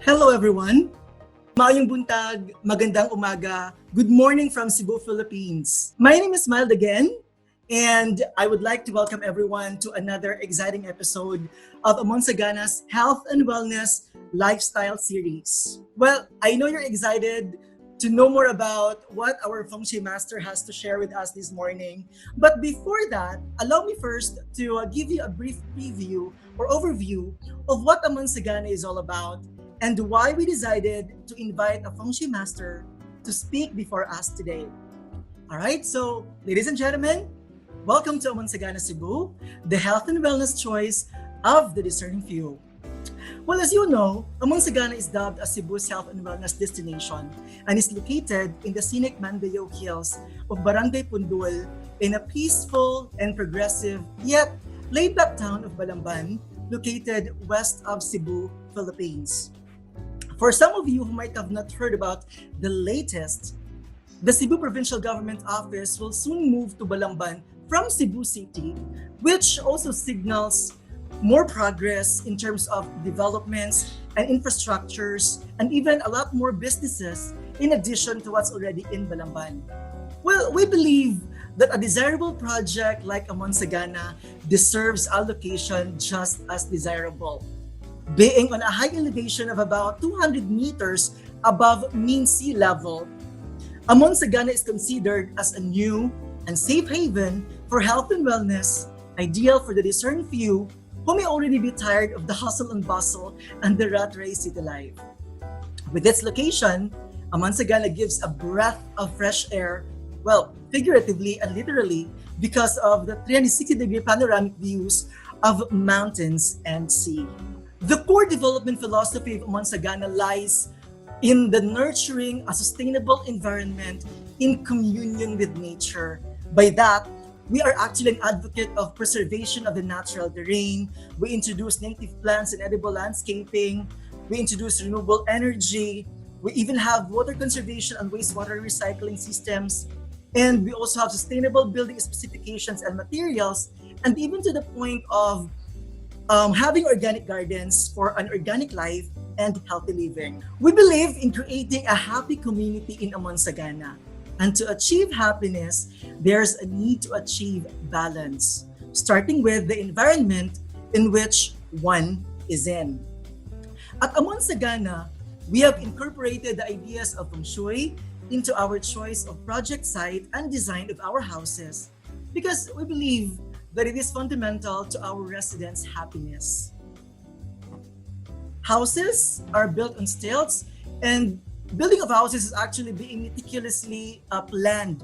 Hello everyone! Maayong buntag, magandang umaga, good morning from Cebu, Philippines. My name is Mild again, and I would like to welcome everyone to another exciting episode of Amonsagana's Health and Wellness Lifestyle Series. Well, I know you're excited to know more about what our Feng Shui Master has to share with us this morning. But before that, allow me first to give you a brief preview or overview of what Amonsagana is all about and why we decided to invite a Feng Shui Master to speak before us today. All right, so ladies and gentlemen, welcome to Amonsagana Cebu, the health and wellness choice of the discerning few. Well, as you know, Amonsagana is dubbed as Cebu's health and wellness destination and is located in the scenic Mandayog Hills of Barangay Pundul in a peaceful and progressive yet laid-back town of Balamban, located west of Cebu, Philippines. For some of you who might have not heard about the latest, the Cebu Provincial Government Office will soon move to Balamban from Cebu City, which also signals more progress in terms of developments and infrastructures, and even a lot more businesses in addition to what's already in Balamban. Well, we believe that a desirable project like Amonsagana deserves a location just as desirable. Being on a high elevation of about 200 meters above mean sea level, Amonsagana is considered as a new and safe haven for health and wellness, ideal for the discerning few who may already be tired of the hustle and bustle and the rat race city life. With its location, Amonsagana gives a breath of fresh air, well, figuratively and literally, because of the 360-degree panoramic views of mountains and sea. The core development philosophy of Amonsagana lies in the nurturing a sustainable environment in communion with nature. By that, we are actually an advocate of preservation of the natural terrain. We introduce native plants and edible landscaping. We introduce renewable energy. We even have water conservation and wastewater recycling systems. And we also have sustainable building specifications and materials, and even to the point of having organic gardens for an organic life and healthy living. We believe in creating a happy community in Amonsagana. And to achieve happiness, there's a need to achieve balance, starting with the environment in which one is in. At Amonsagana, we have incorporated the ideas of Feng Shui into our choice of project site and design of our houses because we believe that it is fundamental to our residents' happiness. Houses are built on stilts, and building of houses is actually being meticulously planned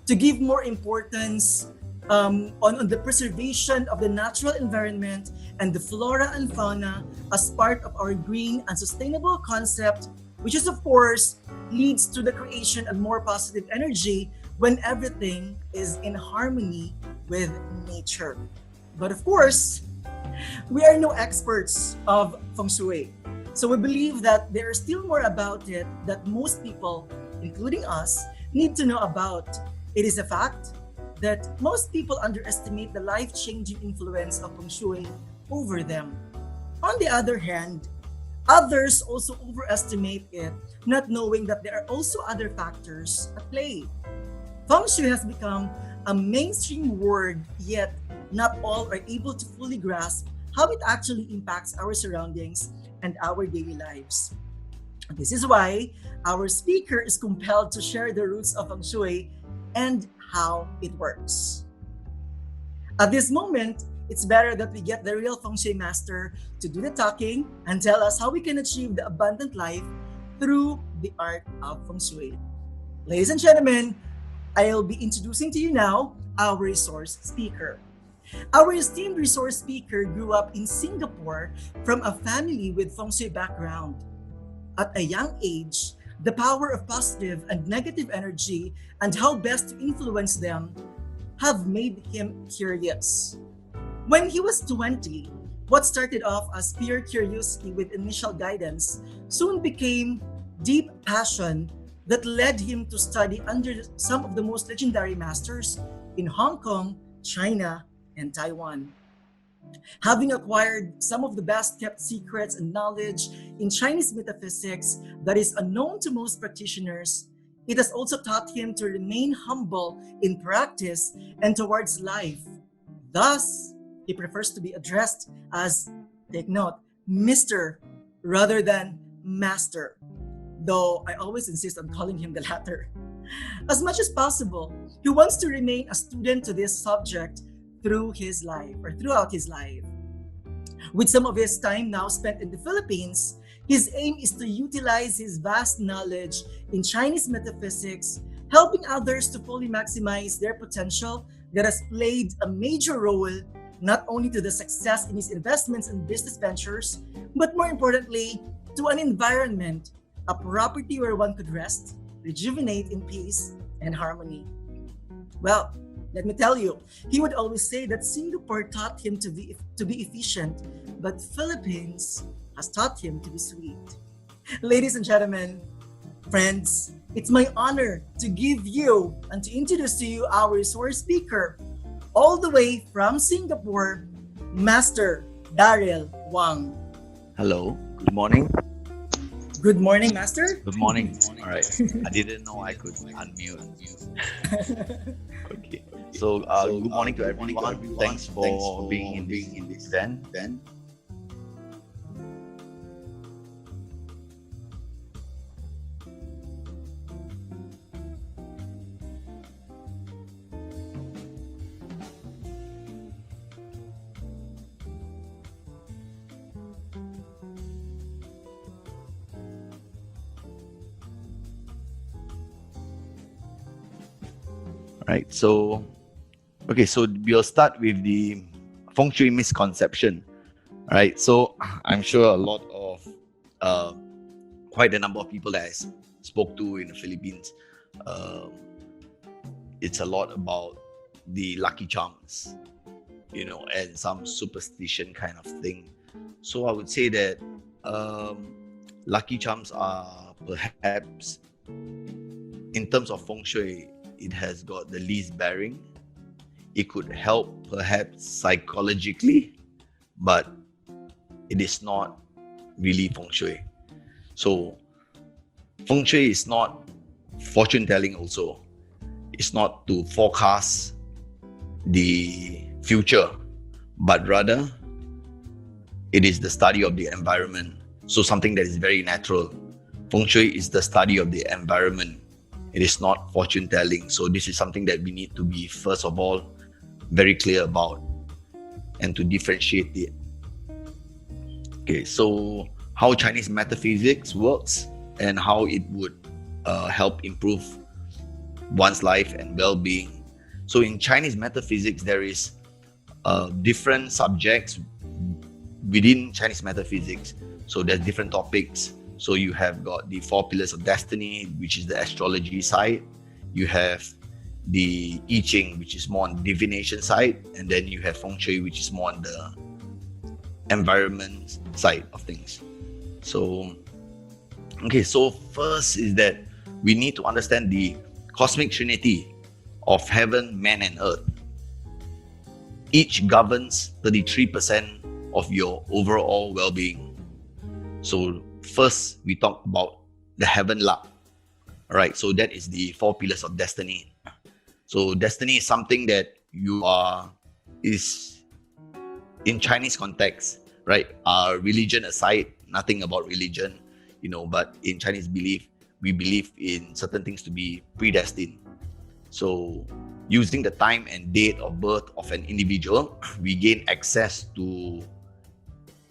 to give more importance on the preservation of the natural environment and the flora and fauna as part of our green and sustainable concept, which is of course leads to the creation of more positive energy when everything is in harmony with nature. But of course, we are no experts of Feng Shui. So we believe that there is still more about it that most people, including us, need to know about. It is a fact that most people underestimate the life-changing influence of Feng Shui over them. On the other hand, others also overestimate it, not knowing that there are also other factors at play. Feng Shui has become a mainstream word, yet not all are able to fully grasp how it actually impacts our surroundings and our daily lives. This is why our speaker is compelled to share the roots of Feng Shui and how it works. At this moment, it's better that we get the real Feng Shui master to do the talking and tell us how we can achieve the abundant life through the art of Feng Shui. Ladies and gentlemen, I'll be introducing to you now our resource speaker. Our esteemed resource speaker grew up in Singapore from a family with Feng Shui background. At a young age, the power of positive and negative energy and how best to influence them have made him curious. When he was 20, what started off as pure curiosity with initial guidance soon became deep passion that led him to study under some of the most legendary masters in Hong Kong, China, and Taiwan. Having acquired some of the best kept secrets and knowledge in Chinese metaphysics that is unknown to most practitioners, it has also taught him to remain humble in practice and towards life. Thus, he prefers to be addressed as, take note, Mr. rather than Master, though I always insist on calling him the latter. As much as possible, he wants to remain a student to this subject through his life or throughout his life. With some of his time now spent in the Philippines, his aim is to utilize his vast knowledge in Chinese metaphysics, helping others to fully maximize their potential that has played a major role not only to the success in his investments and business ventures, but more importantly, to an environment, a property where one could rest, rejuvenate in peace and harmony. Well, let me tell you, he would always say that Singapore taught him to be efficient, but Philippines has taught him to be sweet. Ladies and gentlemen, friends, it's my honor to give you and to introduce to you our resource speaker, all the way from Singapore, Master Daryl Wang. Hello, good morning. Good morning, Master. Good morning. All right. I didn't know I could unmute. Okay. So, good morning to everyone. Thanks for being in this event. Right. So we'll start with the Feng Shui misconception. Right. So I'm sure a lot of quite a number of people that I spoke to in the Philippines, it's a lot about the lucky charms, and some superstition kind of thing. So I would say that lucky charms are perhaps, in terms of Feng Shui, it has got the least bearing. It could help perhaps psychologically, but it is not really Feng Shui. So Feng Shui is not fortune telling also. It's not to forecast the future, but rather it is the study of the environment. So something that is very natural. Feng Shui is the study of the environment. It is not fortune telling. So this is something that we need to be, first of all, very clear about and to differentiate it. Okay, so how Chinese metaphysics works and how it would help improve one's life and well-being. So in Chinese metaphysics, there is different subjects within Chinese metaphysics. So there's different topics. So you have got the 4 pillars of destiny, which is the astrology side. You have the I Ching, which is more on divination side. And then you have Feng Shui, which is more on the environment side of things. So first is that we need to understand the cosmic trinity of heaven, man, and earth. Each governs 33% of your overall well-being. So first, we talk about the heaven luck. All right, so that is the 4 pillars of destiny. So destiny is something that is in Chinese context, right? Religion aside, nothing about religion, but in Chinese belief, we believe in certain things to be predestined. So using the time and date of birth of an individual, we gain access to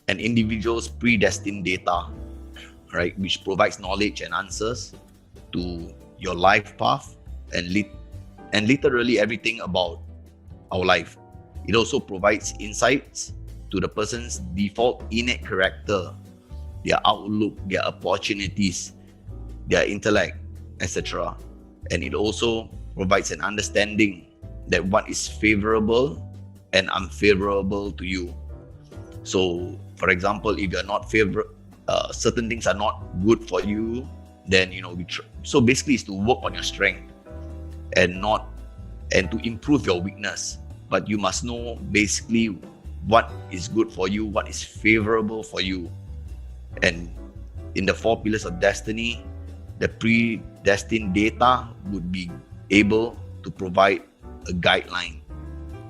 an individual's predestined data, right, which provides knowledge and answers to your life path and literally everything about our life. It also provides insights to the person's default innate character, their outlook, their opportunities, their intellect, etc. And it also provides an understanding that what is favorable and unfavorable to you. So, for example, if you're not certain things are not good for you, then so basically it's to work on your strength and to improve your weakness. But you must know basically what is good for you, what is favorable for you. And in the 4 pillars of destiny, the predestined data would be able to provide a guideline,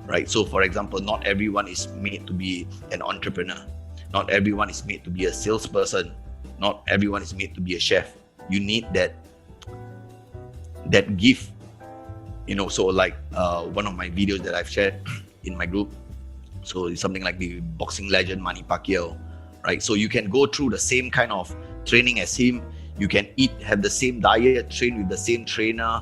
right? So for example, not everyone is made to be an entrepreneur. Not everyone is made to be a salesperson. Not everyone is made to be a chef. You need that gift, so like one of my videos that I've shared in my group, so it's something like the boxing legend Manny Pacquiao, right? So you can go through the same kind of training as him, you can have the same diet, train with the same trainer,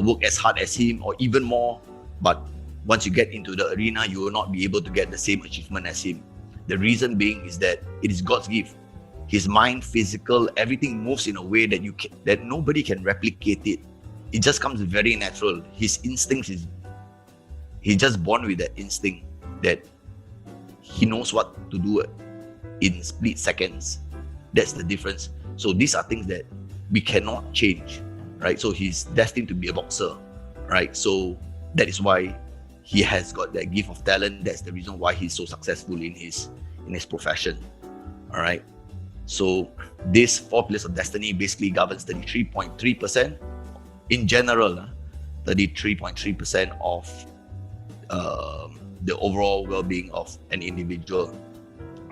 work as hard as him or even more, but once you get into the arena, you will not be able to get the same achievement as him. The reason being is that it is God's gift. His mind, physical, everything moves in a way that nobody can replicate it. It just comes very natural. His instincts he's just born with that instinct that he knows what to do in split seconds. That's the difference. So these are things that we cannot change, right? So he's destined to be a boxer, right? So that is why he has got that gift of talent. That's the reason why he's so successful in his profession, all right? So this 4 pillars of destiny basically governs 33.3% in general, 33.3% of the overall well-being of an individual.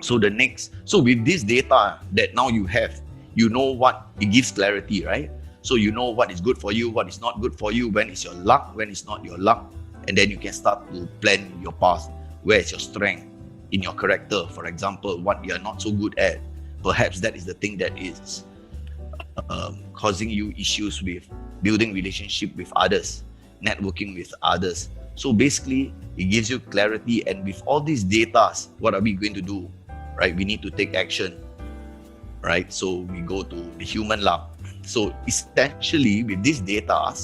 So with this data that now you have, you know what it gives clarity, right? So you know what is good for you, what is not good for you, when is your luck, when is not your luck, and then you can start to plan your path. Where is your strength in your character? For example, what you are not so good at. Perhaps that is the thing that is causing you issues with building relationship with others, networking with others. So basically, it gives you clarity, and with all these data, what are we going to do, right? We need to take action, right? So we go to the human luck. So essentially, with these data,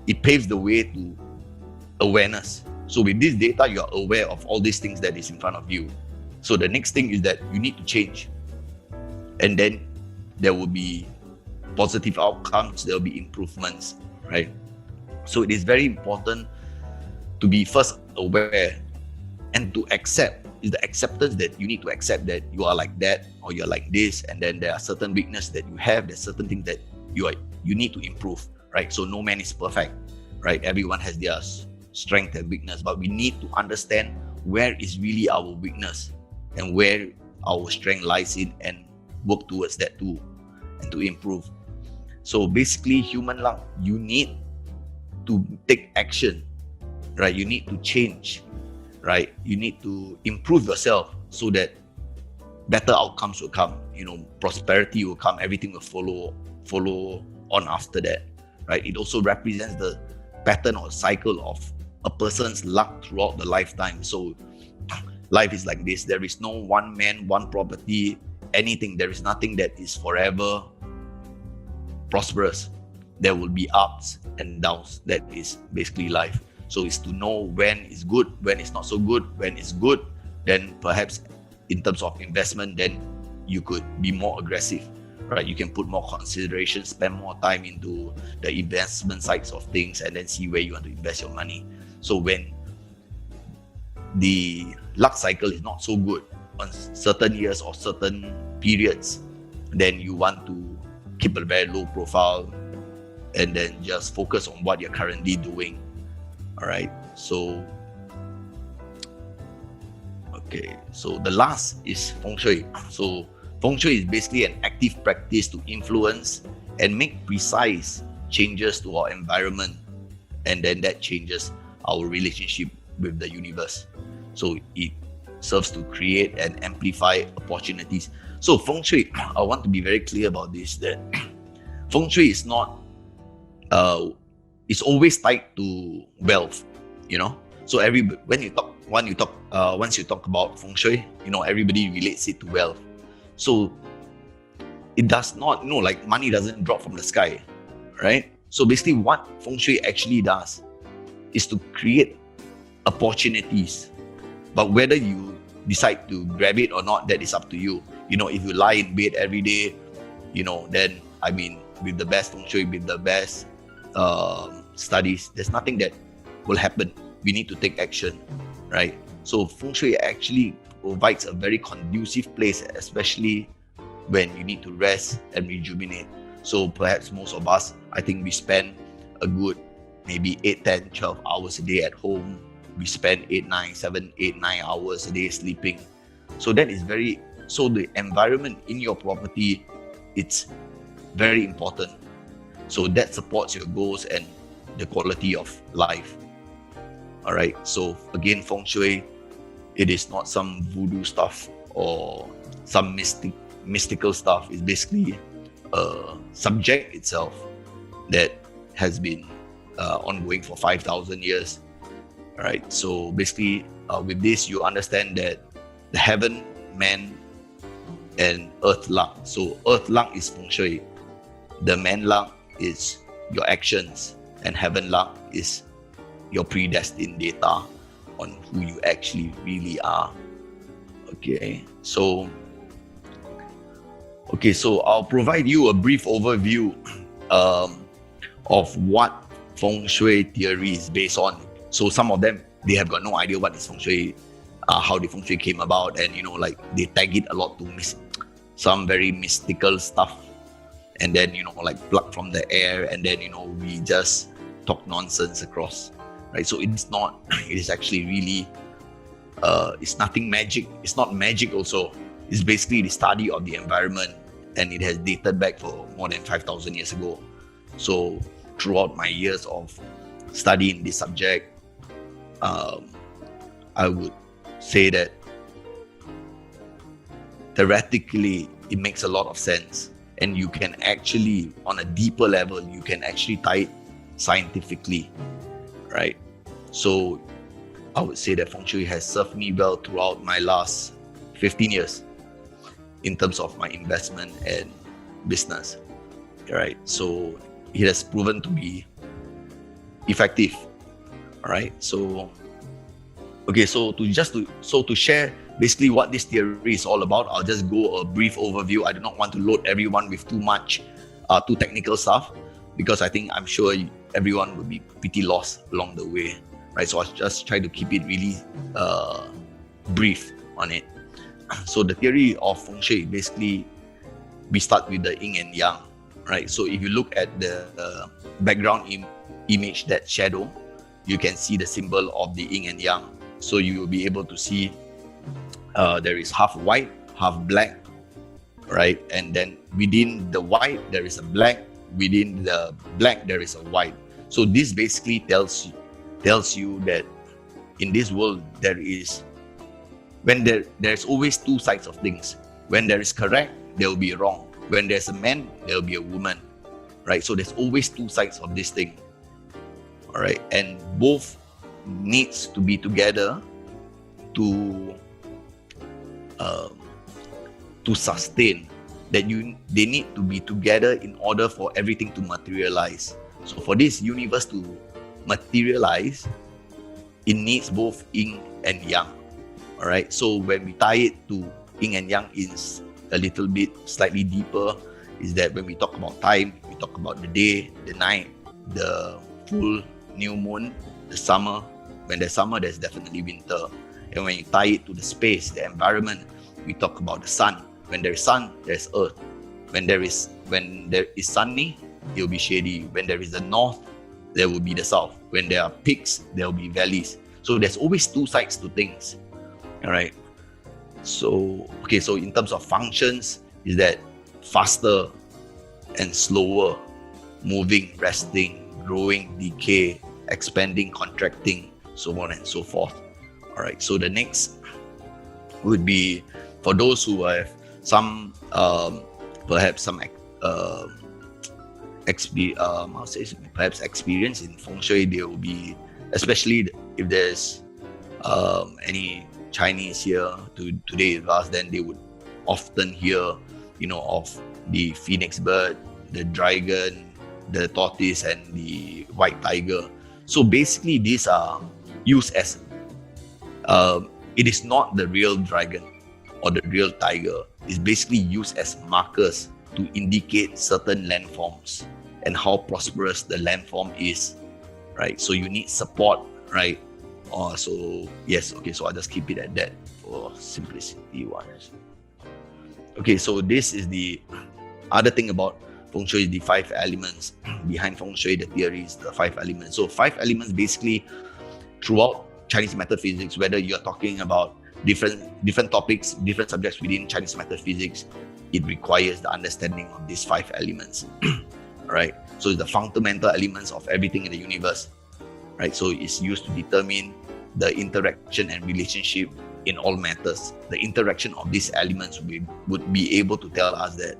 it paves the way to awareness. So with this data, you are aware of all these things that is in front of you. So the next thing is that you need to change. And then there will be positive outcomes, there will be improvements, right? So it is very important to be first aware and to accept. Is the acceptance that you need to accept that you are like that or you're like this, and then there are certain weaknesses that you have, there's certain things that you need to improve, right? So no man is perfect, right? Everyone has their strength and weakness, but we need to understand where is really our weakness and where our strength lies in, and work towards that too, and to improve. So basically, human luck, you need to take action, right? You need to change, right? You need to improve yourself so that better outcomes will come, prosperity will come, everything will follow on after that, right? It also represents the pattern or cycle of a person's luck throughout the lifetime. So life is like this. There is no one man, one property, anything. There is nothing that is forever prosperous. There will be ups and downs. That is basically life. So it's to know when is good, when it's not so good. When it's good, then perhaps in terms of investment, then you could be more aggressive, right? You can put more consideration, spend more time into the investment sides of things, and then see where you want to invest your money. So when the luck cycle is not so good on certain years or certain periods, then you want to keep a very low profile and then just focus on what you're currently doing. All right. So the last is Feng Shui. So Feng Shui is basically an active practice to influence and make precise changes to our environment, and then that changes our relationship with the universe. So it serves to create and amplify opportunities. So Feng Shui, I want to be very clear about this, that Feng Shui is not, it's always tied to wealth, So once you talk about Feng Shui, everybody relates it to wealth. So it does not, like money doesn't drop from the sky, right? So basically what Feng Shui actually does is to create opportunities. But whether you decide to grab it or not, that is up to you. If you lie in bed every day, then, with the best Feng Shui, with the best studies, there's nothing that will happen. We need to take action, right? So Feng Shui actually provides a very conducive place, especially when you need to rest and rejuvenate. So perhaps most of us, I think we spend a good maybe 8, 10, 12 hours a day at home. We spend 8, 9, 7, 8, 9 hours a day sleeping. So that is so the environment in your property, it's very important. So that supports your goals and the quality of life. All right. So again, Feng Shui, it is not some voodoo stuff or some mystical stuff. It's basically a subject itself that has been ongoing for 5,000 years. All right. So basically, with this, you understand that the heaven, man, and earth luck. So earth luck is Feng Shui. The man luck is your actions, and heaven luck is your predestined data on who you actually really are. Okay, so I'll provide you a brief overview of what Feng Shui theory is based on. So some of them, they have got no idea what is Feng Shui, how the Feng Shui came about, and like they tag it a lot to some very mystical stuff, and then like plucked from the air, and then we just talk nonsense across, right? So it's not. It is actually really. It's nothing magic. It's not magic. Also, it's basically the study of the environment, and it has dated back for more than 5,000 years ago. So throughout my years of studying this subject, I would say that theoretically it makes a lot of sense, and you can actually, on a deeper level, you can actually tie it scientifically, right? So I would say that Feng Shui has served me well throughout my last 15 years in terms of my investment and business, right? So it has proven to be effective, all right? So to share basically what this theory is all about, I'll just go a brief overview. I do not want to load everyone with too much, too technical stuff, because I'm sure everyone will be pretty lost along the way, right? So I'll just try to keep it really brief on it. So the theory of Feng Shui, basically, we start with the yin and yang, right? So if you look at the background image, that shadow, you can see the symbol of the yin and yang. So you will be able to see there is half white, half black, right? And then within the white, there is a black. Within the black, there is a white. So this basically tells you that in this world, there's always two sides of things. When there is correct, there will be wrong. When there's a man, there will be a woman, right? So there's always two sides of this thing, all right? And both needs to be together to sustain. They need to be together in order for everything to materialize. So for this universe to materialize, it needs both yin and yang. All right. So when we tie it to yin and yang, is a little bit slightly deeper. Is that when we talk about time, we talk about the day, the night, the full new moon, the summer. When there's summer, there's definitely winter. And when you tie it to the space, the environment, we talk about the sun. When there is sun, there's earth. When there is sunny, it will be shady. When there is the north, there will be the south. When there are peaks, there will be valleys. So there's always two sides to things. All right. So in terms of functions, is that faster and slower, moving, resting, growing, decay, expanding, contracting, so on and so forth. All right. So the next would be for those who have some perhaps experience in Feng Shui. They will be, especially if there's any Chinese here today with us, then they would often hear of the phoenix bird, the dragon, the tortoise, and the white tiger. So basically these are used as it is not the real dragon or the real tiger. It's basically used as markers to indicate certain landforms and how prosperous the landform is, right? So you need support, right, So yes, okay, so I'll just keep it at that for simplicity wise. Okay, so this is the other thing about Feng Shui, the 5 elements. Behind Feng Shui, the theory is the 5 elements. So 5 elements basically throughout Chinese metaphysics, whether you're talking about different topics, different subjects within Chinese metaphysics, it requires the understanding of these 5 elements. Right? So it's the fundamental elements of everything in the universe. Right? So it's used to determine the interaction and relationship in all matters. The interaction of these elements would be able to tell us that.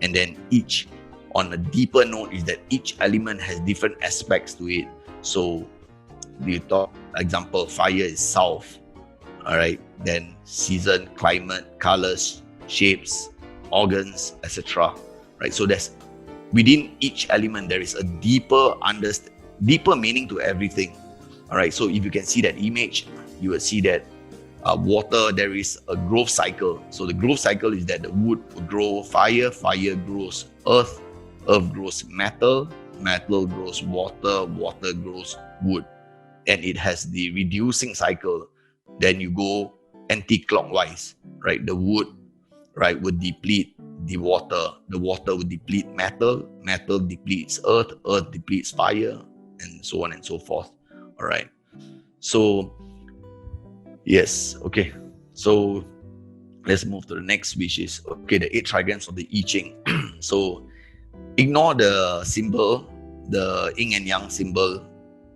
And then each, on a deeper note, is that each element has different aspects to it. So you talk, example, fire is south, all right? Then season, climate, colors, shapes, organs, etc. Right? So there's, within each element, there is a deeper meaning to everything. All right. So if you can see that image, you will see that water, there is a growth cycle. So the growth cycle is that the wood will grow fire, fire grows earth, earth grows metal, metal grows water, water grows wood. And it has the reducing cycle. Then you go anti-clockwise, right? The wood, right, would deplete the water would deplete metal, metal depletes earth, earth depletes fire, and so on and so forth. All right. So yes, okay. So let's move to the next, which is, okay, the 8 trigrams of the I Ching. So ignore the symbol, the yin and yang symbol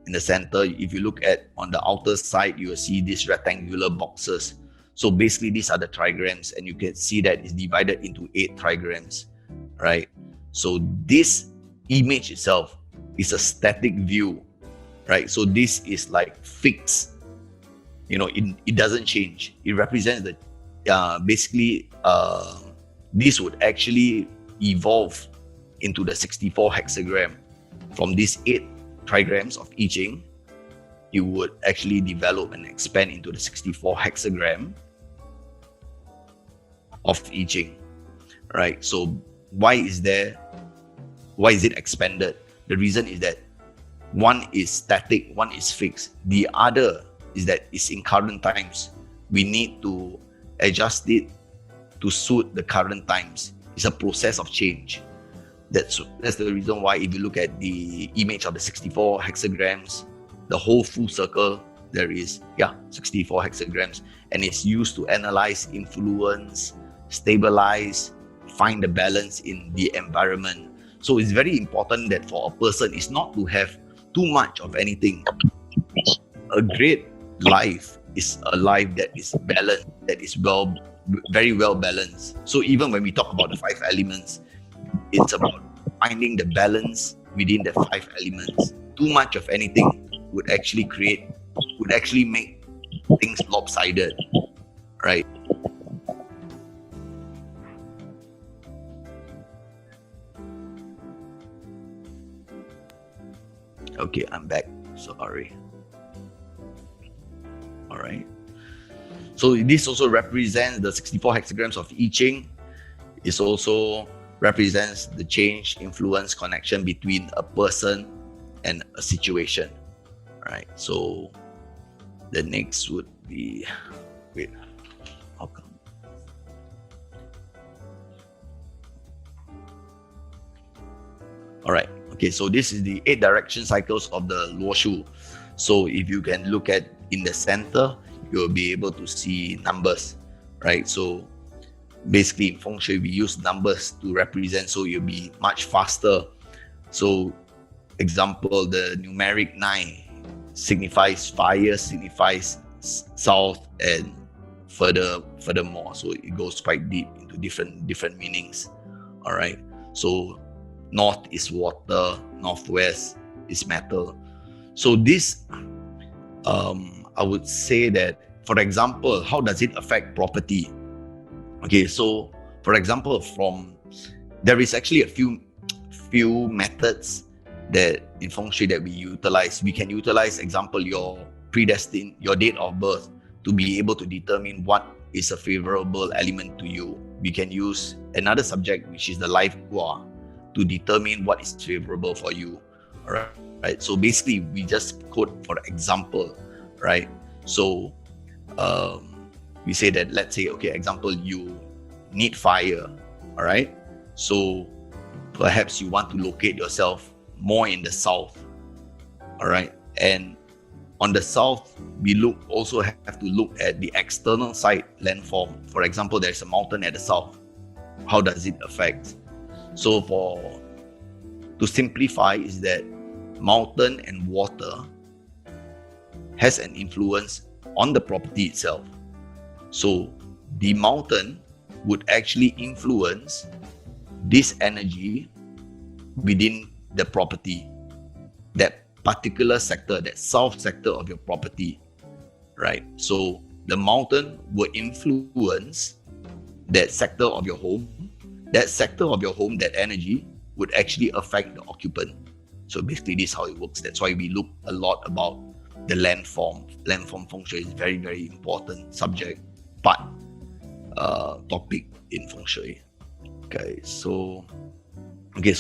in the center. If you look at on the outer side, you will see these rectangular boxes. So basically these are the trigrams, and you can see that it's divided into 8 trigrams, right? So this image itself is a static view, right? So this is like fixed. You know, it doesn't change. It represents the, basically, this would actually evolve into the 64 hexagram. From these 8 trigrams of I Ching, you would actually develop and expand into the 64 hexagram of I Ching, right? So why is it expanded? The reason is that one is static, one is fixed. The other is that it's in current times. We need to adjust it to suit the current times. It's a process of change. That's the reason why, if you look at the image of the 64 hexagrams, the whole full circle, there is 64 hexagrams, and it's used to analyze, influence, stabilize, find the balance in the environment. So it's very important that for a person is not to have too much of anything. A great life is a life that is balanced, that is very well balanced. So even when we talk about the 5 elements, it's about finding the balance within the 5 elements. Too much of anything would actually make things lopsided, right? Okay, I'm back. Sorry. All right. So this also represents the 64 hexagrams of I Ching. It also represents the change, influence, connection between a person and a situation. All right. So the next would be, wait, how come? All right. Okay, so this is the 8 direction cycles of the Luo Shu. So if you can look at in the center, you'll be able to see numbers, right? So basically in Feng Shui, we use numbers to represent, so you'll be much faster. So example, the numeric 9 signifies fire, signifies south, and furthermore. So it goes quite deep into different meanings. All right. So north is water, northwest is metal. So this, I would say that, for example, how does it affect property? Okay, so for example, there is actually a few methods that in Feng Shui that we utilize. We can utilize, example, your date of birth, to be able to determine what is a favorable element to you. We can use another subject, which is the life gua, to determine what is favorable for you. All right. So basically, we just quote, for example, right? So we say that, let's say, okay, example, you need fire, all right? So perhaps you want to locate yourself more in the south, all right? And on the south, we also have to look at the external side landform. For example, there's a mountain at the south. How does it affect? So to simplify, is that mountain and water has an influence on the property itself. So the mountain would actually influence this energy within the property, that particular sector, that south sector of your property, right? So the mountain will influence that sector of your home. That sector of your home, that energy would actually affect the occupant. So basically, this is how it works. That's why we look a lot about the landform. Landform Feng Shui is very, very important subject, topic in Feng Shui. Okay, so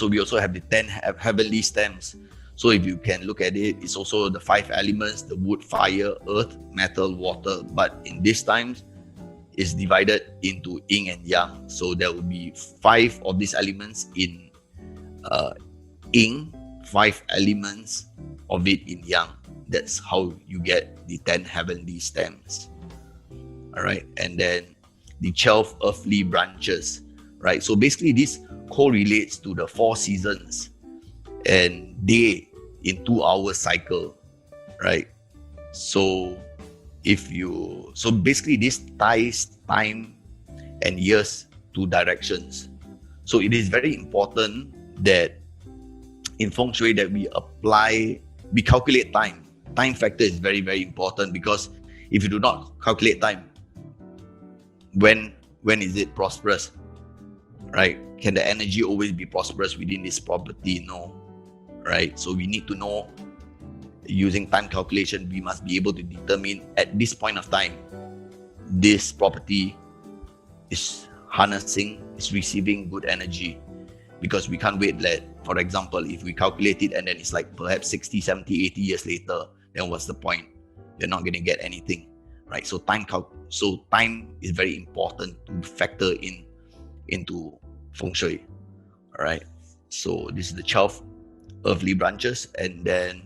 we also have the 10 heavenly stems. So if you can look at it, it's also the 5 elements: the wood, fire, earth, metal, water. But in these times, it's divided into yin and yang. So there will be 5 of these elements in yin, 5 elements of it in yang. That's how you get the 10 heavenly stems. All right, and then the 12 earthly branches, right? So basically, this correlates to the 4 seasons and day in 2-hour cycle, right? So basically this ties time and years to directions. So it is very important that in Feng Shui that we calculate time. Time factor is very, very important, because if you do not calculate time, when is it prosperous, right? Can the energy always be prosperous within this property? No, right? So we need to know, using time calculation, we must be able to determine at this point of time, this property is receiving good energy, because we can't wait that, for example, if we calculate it and then it's like perhaps 60, 70, 80 years later, then what's the point? You're not going to get anything, right? So time is very important to factor into Feng Shui, all right? So this is the 12 earthly branches, and then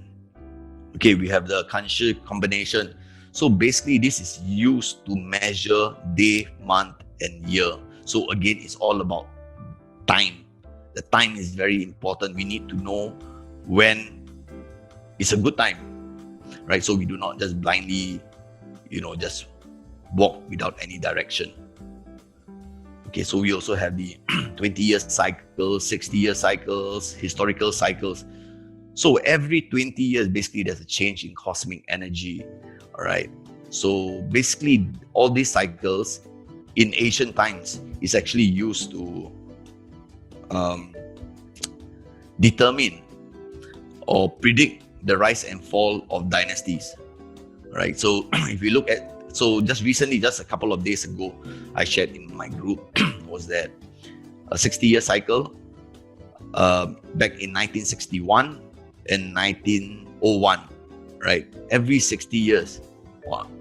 we have the Kanshi combination. So basically, this is used to measure day, month, and year. So again, it's all about time. The time is very important. We need to know when it's a good time, right? So we do not just blindly, just walk without any direction. Okay, so we also have the 20-year cycles, 60-year cycles, historical cycles. So every 20 years, basically, there's a change in cosmic energy, all right? So basically, all these cycles in ancient times is actually used to determine or predict the rise and fall of dynasties, right? So if we look at, just recently, just a couple of days ago, I shared in my group was that a 60-year cycle back in 1961 and 1901, right? Every 60 years.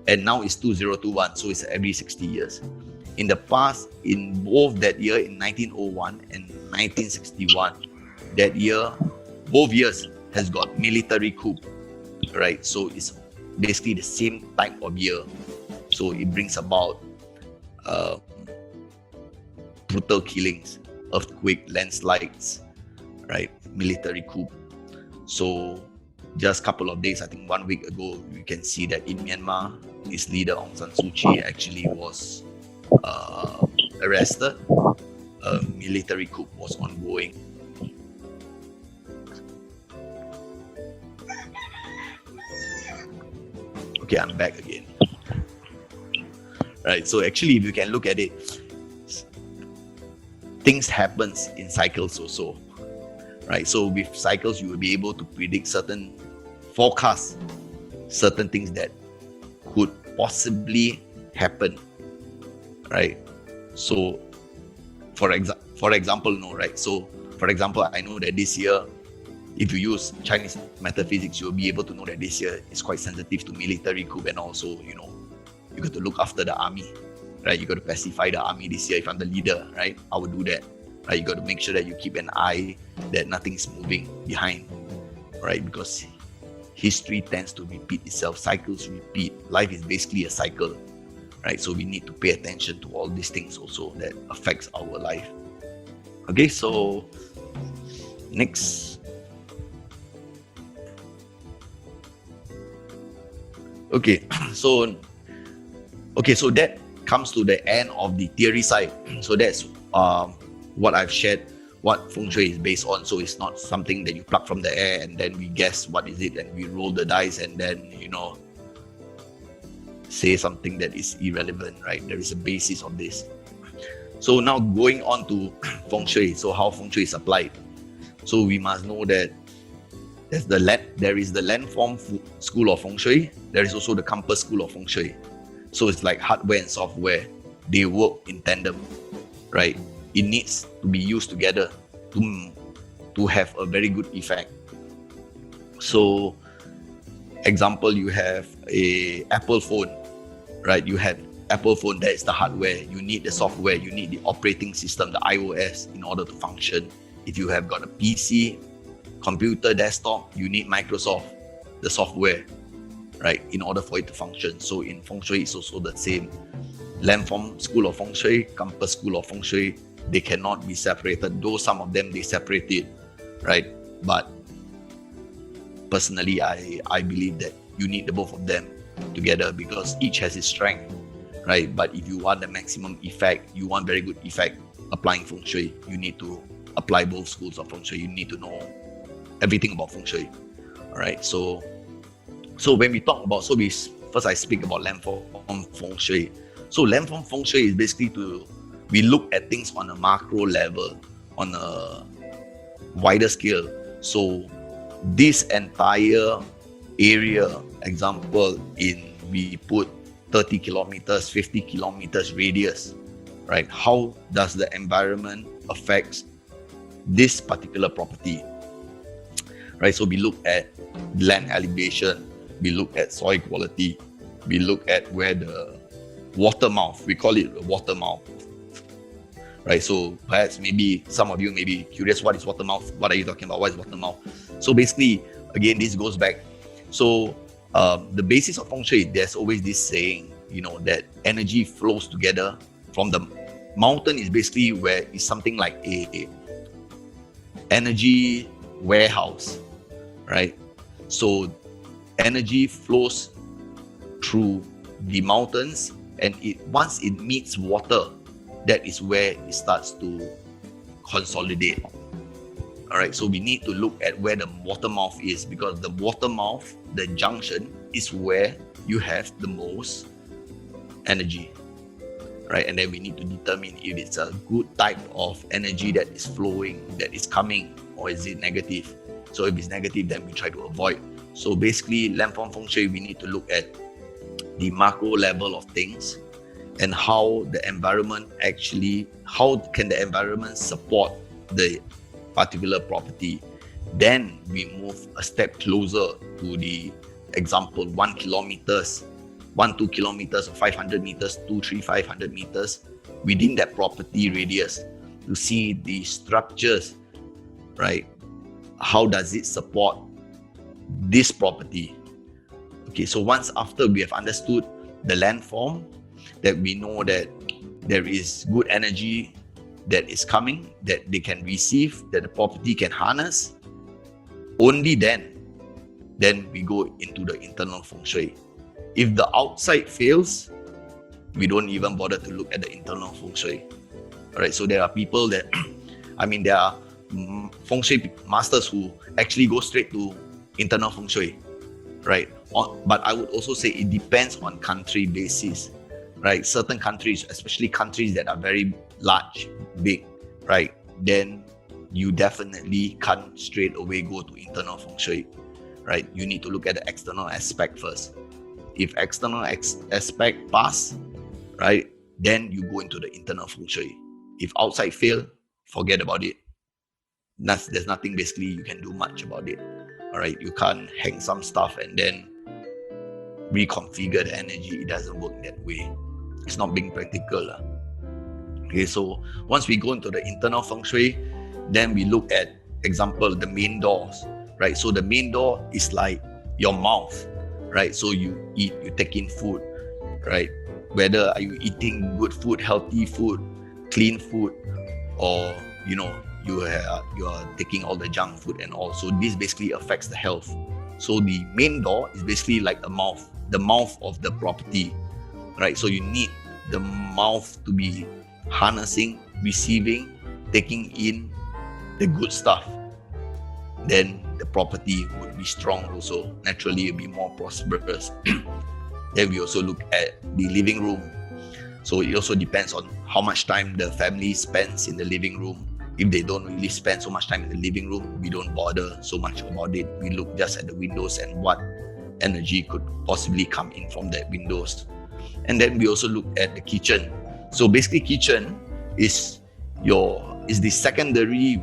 And now it's 2021, so it's every 60 years. In the past, in both that year, in 1901 and 1961, that year, both years has got military coup, right? So it's basically the same type of year. So it brings about brutal killings, earthquake, landslides, right? Military coup. So just a couple of days, I think 1 week ago, you can see that in Myanmar, its leader Aung San Suu Kyi actually was arrested. A military coup was ongoing. Okay, I'm back again. Right, so actually, if you can look at it, things happens in cycles also. Right, so with cycles, you will be able to predict certain forecasts, certain things that could possibly happen. Right, so for example, no, right? So for example, I know that this year if you use Chinese metaphysics, you'll be able to know that this year is quite sensitive to military coup, and also, you got to look after the army, right? You got to pacify the army this year. If I'm the leader, right, I would do that. Right? You got to make sure that you keep an eye that nothing's moving behind, right? Because history tends to repeat itself, cycles repeat. Life is basically a cycle, right? So we need to pay attention to all these things also that affects our life. Okay, so next. Okay, so that comes to the end of the theory side. So that's what I've shared, what Feng Shui is based on. So it's not something that you pluck from the air and then we guess what is it and we roll the dice and then, say something that is irrelevant, right? There is a basis of this. So now going on to Feng Shui, so how Feng Shui is applied. So we must know that there is the landform school of Feng Shui. There is also the compass school of Feng Shui. So it's like hardware and software. They work in tandem, right? It needs to be used together to have a very good effect. So, example, you have a Apple phone, right? You have Apple phone, that is the hardware. You need the software, you need the operating system, the iOS, in order to function. If you have got a PC, computer, desktop, you need Microsoft, the software, right, in order for it to function. So in Feng Shui, it's also the same. Landform school of Feng Shui, compass school of Feng Shui, they cannot be separated. Though some of them they separate it, right? But personally, I believe that you need the both of them together because each has its strength, right? But if you want the maximum effect, you want very good effect applying Feng Shui, you need to apply both schools of Feng Shui. You need to know everything about Feng Shui, all right? So when we talk about, first I speak about landform Feng Shui. So landform Feng Shui is basically we look at things on a macro level, on a wider scale. So this entire area, example, we put 30 kilometers, 50 kilometers radius, right? How does the environment affect this particular property, right? So we look at land elevation, we look at soil quality, we look at where the water mouth, we call it a water mouth, right? So perhaps maybe some of you may be curious, what is water mouth? What are you talking about? What is water mouth? So basically, again, this goes back. So the basis of Feng Shui, there's always this saying, that energy flows together from the mountain is basically where it's something like a energy warehouse, right? So energy flows through the mountains, and once it meets water, that is where it starts to consolidate. All right, so we need to look at where the water mouth is, because the water mouth, the junction, is where you have the most energy, right? And then we need to determine if it's a good type of energy that is flowing, that is coming, or is it negative. So if it's negative, then we try to avoid. So basically, landform Feng Shui, we need to look at the macro level of things and how the environment how can the environment support the particular property. Then we move a step closer to the example 1 kilometers, 2 kilometers, or 500 meters, 2, 3, 500 meters within that property radius to see the structures, right? How does it support this property? Okay, so once after we have understood the landform, that we know that there is good energy that is coming, that they can receive, that the property can harness, only then we go into the internal Feng Shui. If the outside fails, we don't even bother to look at the internal Feng Shui. All right, so there are people that, there are Feng Shui masters who actually go straight to internal Feng Shui, right? But I would also say it depends on country basis, right? Certain countries, especially countries that are very large, big, right? Then you definitely can't straight away go to internal Feng Shui, right? You need to look at the external aspect first. If external aspect pass, right, then you go into the internal Feng Shui. If outside fail, forget about it. there's nothing basically you can do much about it. All right, you can't hang some stuff and then reconfigure the energy. It doesn't work that way. It's not being practical. Okay, so once we go into the internal feng shui, then we look at, example, the main doors, right? So the main door is like your mouth, right? So you eat, you take in food, right? Whether are you eating good food, healthy food, clean food, or you are taking all the junk food and all. So this basically affects the health. So the main door is basically like the mouth of the property, right? So you need the mouth to be harnessing, receiving, taking in the good stuff. Then the property would be strong also. Naturally, it'll be more prosperous. Then we also look at the living room. So it also depends on how much time the family spends in the living room. If they don't really spend so much time in the living room, we don't bother so much about it. We look just at the windows and what energy could possibly come in from that windows. And then we also look at the kitchen. So basically, kitchen is the secondary.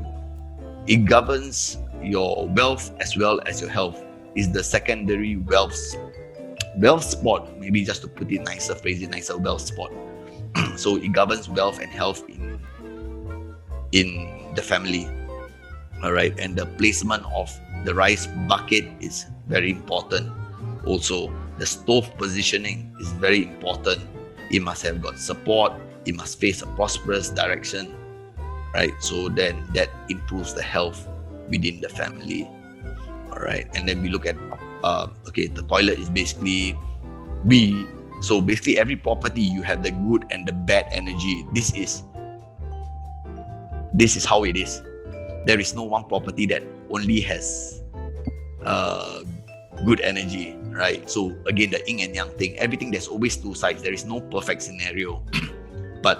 It governs your wealth as well as your health. Is the secondary wealth spot. Maybe just to put it nicer, phrase it nicer, wealth spot. So it governs wealth and health in the family. All right, and the placement of the rice bucket is very important. Also, the stove positioning is very important. It must have got support. It must face a prosperous direction, right? So then that improves the health within the family. All right, and then we look at the toilet is basically every property you have the good and the bad energy. This is how it is. There is no one property that only has good energy, right? So again, the yin and yang thing, everything, there's always two sides. There is no perfect scenario. But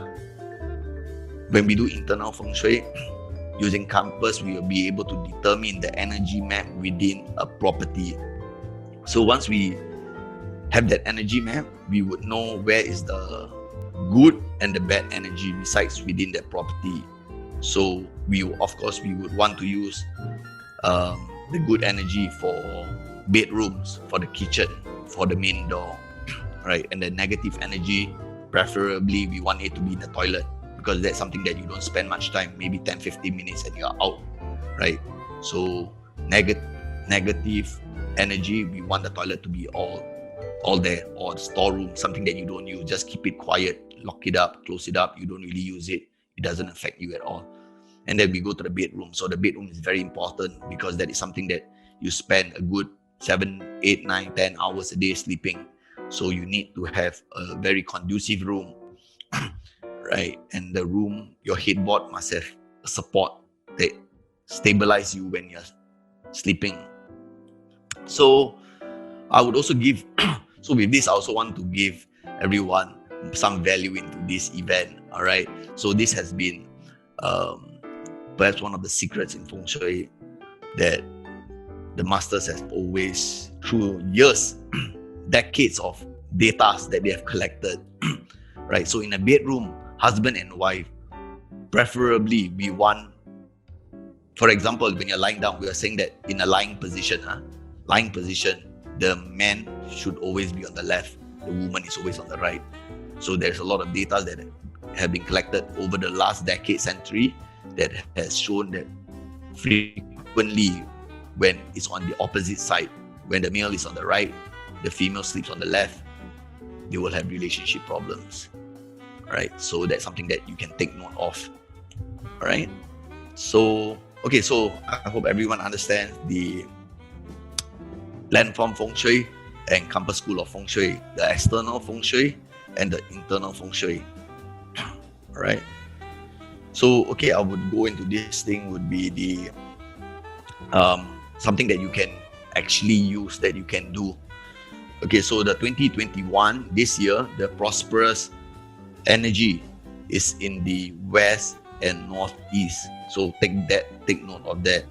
when we do internal feng shui, using compass, we will be able to determine the energy map within a property. So once we have that energy map, we would know where is the good and the bad energy resides within that property. So we would want to use the good energy for bedrooms, for the kitchen, for the main door, right? And the negative energy, preferably we want it to be in the toilet, because that's something that you don't spend much time, maybe 10-15 minutes and you're out, right? So negative energy, we want the toilet to be all there, or the storeroom, something that you don't use. Just keep it quiet, lock it up, close it up. You don't really use it. It doesn't affect you at all. And then we go to the bedroom. So the bedroom is very important, because that is something that you spend a good 7, 8, 9, 10 hours a day sleeping. So you need to have a very conducive room, right? And the room, your headboard must have a support that stabilize you when you're sleeping. So I would also give, so with this, I also want to give everyone some value into this event, all right? So this has been perhaps one of the secrets in Feng Shui that the masters have always, through years, decades of data that they have collected, right? So in a bedroom, husband and wife, preferably we want, for example, when you're lying down, we are saying that in a lying position, the man should always be on the left, the woman is always on the right. So there's a lot of data that have been collected over the last decade, century, that has shown that frequently when it's on the opposite side, when the male is on the right, the female sleeps on the left, they will have relationship problems, right? So that's something that you can take note of, all right? So, okay, so I hope everyone understands the landform Feng Shui and Compass School of Feng Shui, the external Feng Shui and the internal Feng Shui, all right? So, okay, I would go into this thing would be the something that you can actually use, that you can do. Okay, so the 2021, this year, the prosperous energy is in the west and northeast. So take note of that.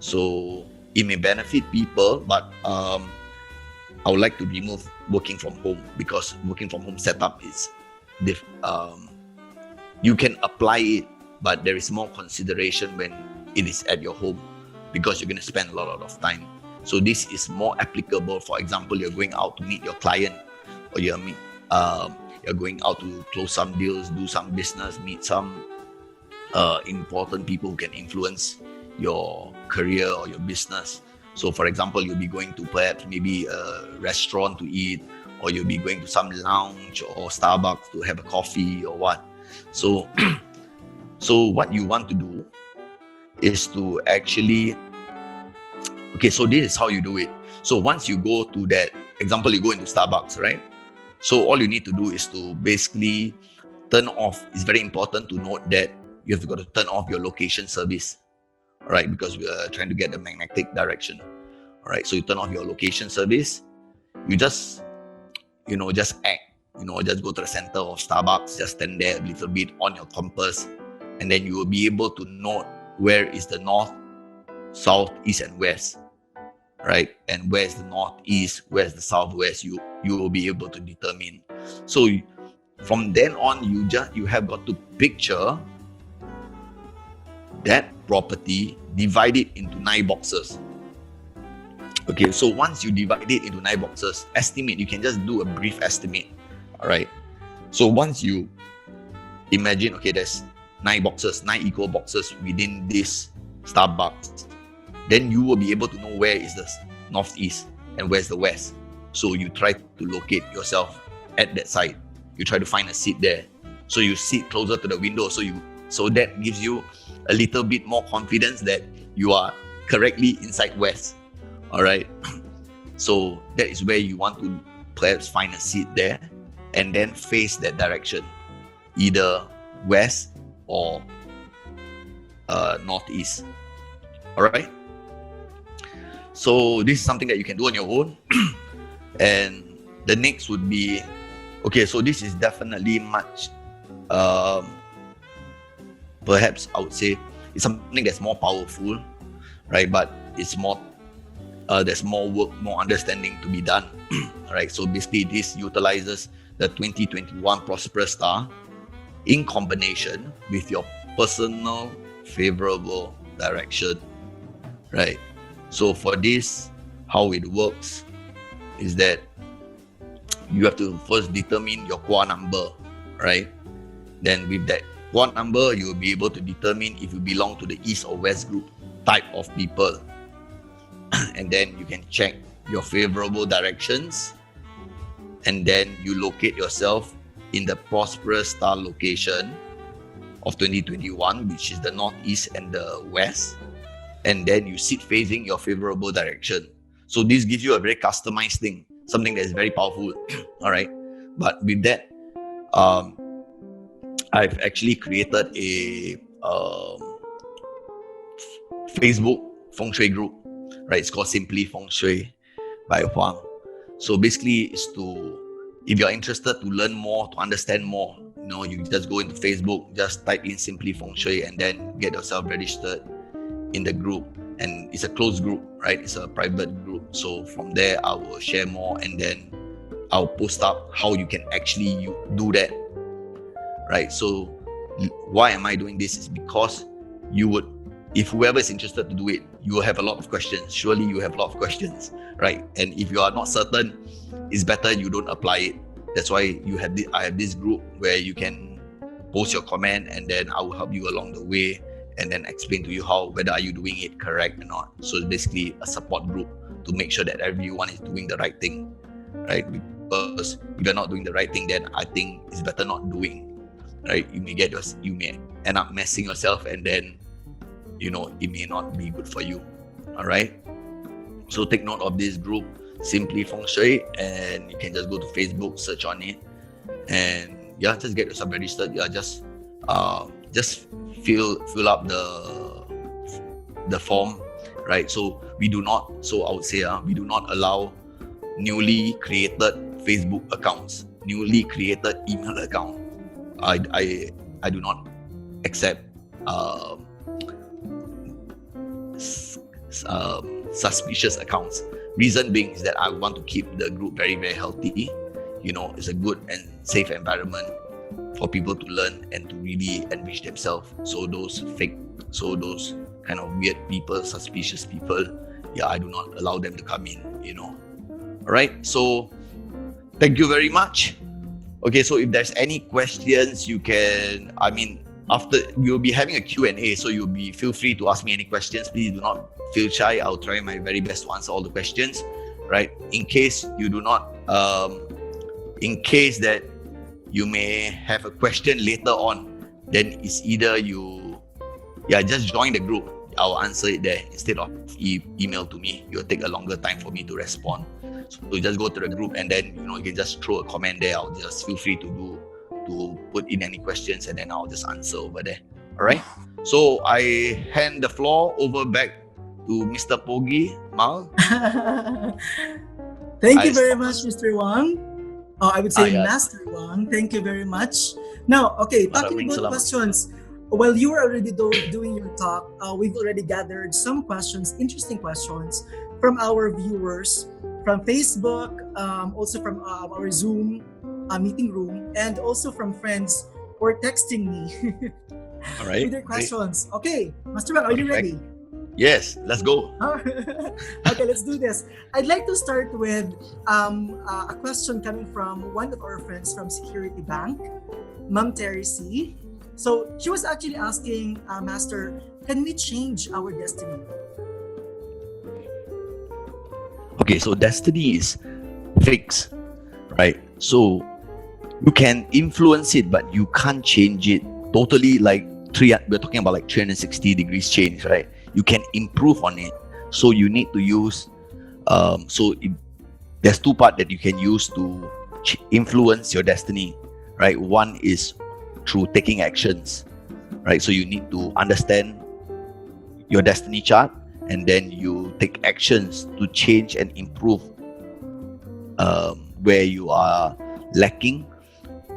So it may benefit people, but I would like to remove working from home, because working from home setup is you can apply it, but there is more consideration when it is at your home, because you're going to spend a lot of time. So this is more applicable. For example, you're going out to meet your client, or you're going out to close some deals, do some business, meet some important people who can influence your career or your business. So for example, you'll be going to perhaps maybe a restaurant to eat, or you'll be going to some lounge or Starbucks to have a coffee or what. So so what you want to do is to actually, okay, so this is how you do it. So once you go to that, example, you go into Starbucks, right? So all you need to do is to basically turn off. It's very important to note that you have got to turn off your location service, all right? Because we are trying to get the magnetic direction, all right? So you turn off your location service. You just, just act, just go to the center of Starbucks, just stand there a little bit on your compass, and then you will be able to note where is the north, south, east, and west, right? And where's the northeast, where's the southwest, you will be able to determine. So from then on, you have got to picture that property, divide it into 9 boxes. Okay, so once you divide it into 9 boxes, estimate, you can just do a brief estimate, all right? So once you imagine, okay, there's 9 boxes, 9 equal boxes within this Starbucks, then you will be able to know where is the northeast and where's the west. So you try to locate yourself at that site. You try to find a seat there. So you sit closer to the window. So that gives you a little bit more confidence that you are correctly inside west. All right. So that is where you want to perhaps find a seat there, and then face that direction, either west or northeast. All right. So this is something that you can do on your own. And the next would be, okay, so this is definitely much, perhaps I would say it's something that's more powerful, right? But it's more, there's more work, more understanding to be done. All right. So basically this utilizes the 2021 Prosperous Star in combination with your personal favorable direction, right? So for this, how it works is that you have to first determine your core number, right? Then with that core number, you will be able to determine if you belong to the east or west group type of people. And then you can check your favorable directions, and then you locate yourself in the Prosperous Star location of 2021, which is the northeast and the west. And then you sit facing your favorable direction. So this gives you a very customized thing, something that is very powerful. All right. But with that, I've actually created a Facebook Feng Shui group, right? It's called Simply Feng Shui by Feng. So basically, it's if you're interested to learn more, to understand more, you just go into Facebook, just type in Simply Feng Shui, and then get yourself registered in the group. And it's a closed group, right? It's a private group. So from there, I will share more, and then I'll post up how you can actually do that, right? So why am I doing this? Is because if whoever is interested to do it, you will have a lot of questions. Surely you have a lot of questions, right? And if you are not certain, it's better you don't apply it. That's why I have this group where you can post your comment, and then I will help you along the way, and then explain to you whether are you doing it correct or not. So it's basically a support group to make sure that everyone is doing the right thing, right? Because if you're not doing the right thing, then I think it's better not doing, right? You may end up messing yourself, and then it may not be good for you. All right. So take note of this group, Simply Feng Shui, and you can just go to Facebook, search on it, and just get yourself registered. Just fill up the form, right? So I would say we do not allow newly created Facebook accounts, newly created email account. I do not accept suspicious accounts. Reason being is that I want to keep the group very, very healthy. It's a good and safe environment for people to learn and to really enrich themselves. So those kind of weird people, suspicious people, yeah, I do not allow them to come in, All right. So thank you very much. Okay, so if there's any questions, you can, after we'll be having a Q&A, so feel free to ask me any questions. Please do not feel shy. I'll try my very best to answer all the questions, right? In case you do not, in case that you may have a question later on, then it's either just join the group. I'll answer it there instead of email to me. It'll take a longer time for me to respond. So just go to the group, and then you can just throw a comment there. I'll just feel free to put in any questions, and then I'll just answer over there. All right. So I hand the floor over back to Mr. Pogi Mal. Thank you very much, Mr. Wang. I would say Master Wang. Thank you very much. Now, okay, talking about questions. While you were already doing your talk, we've already gathered some questions, interesting questions from our viewers, from Facebook, also from our Zoom meeting room, and also from friends who are texting me all right, with their questions. Great. Okay, Master Wang, are you ready? Yes, let's go. Okay, let's do this. I'd like to start with a question coming from one of our friends from Security Bank, Ma'am Terry C. So she was actually asking, Master, can we change our destiny? Okay, so destiny is fixed, right? So you can influence it, but you can't change it totally. We're talking about 360 degrees change, right? You can improve on it. So you need to use, there's two parts that you can use to influence your destiny, right? One is through taking actions, right? So you need to understand your destiny chart, and then you take actions to change and improve where you are lacking,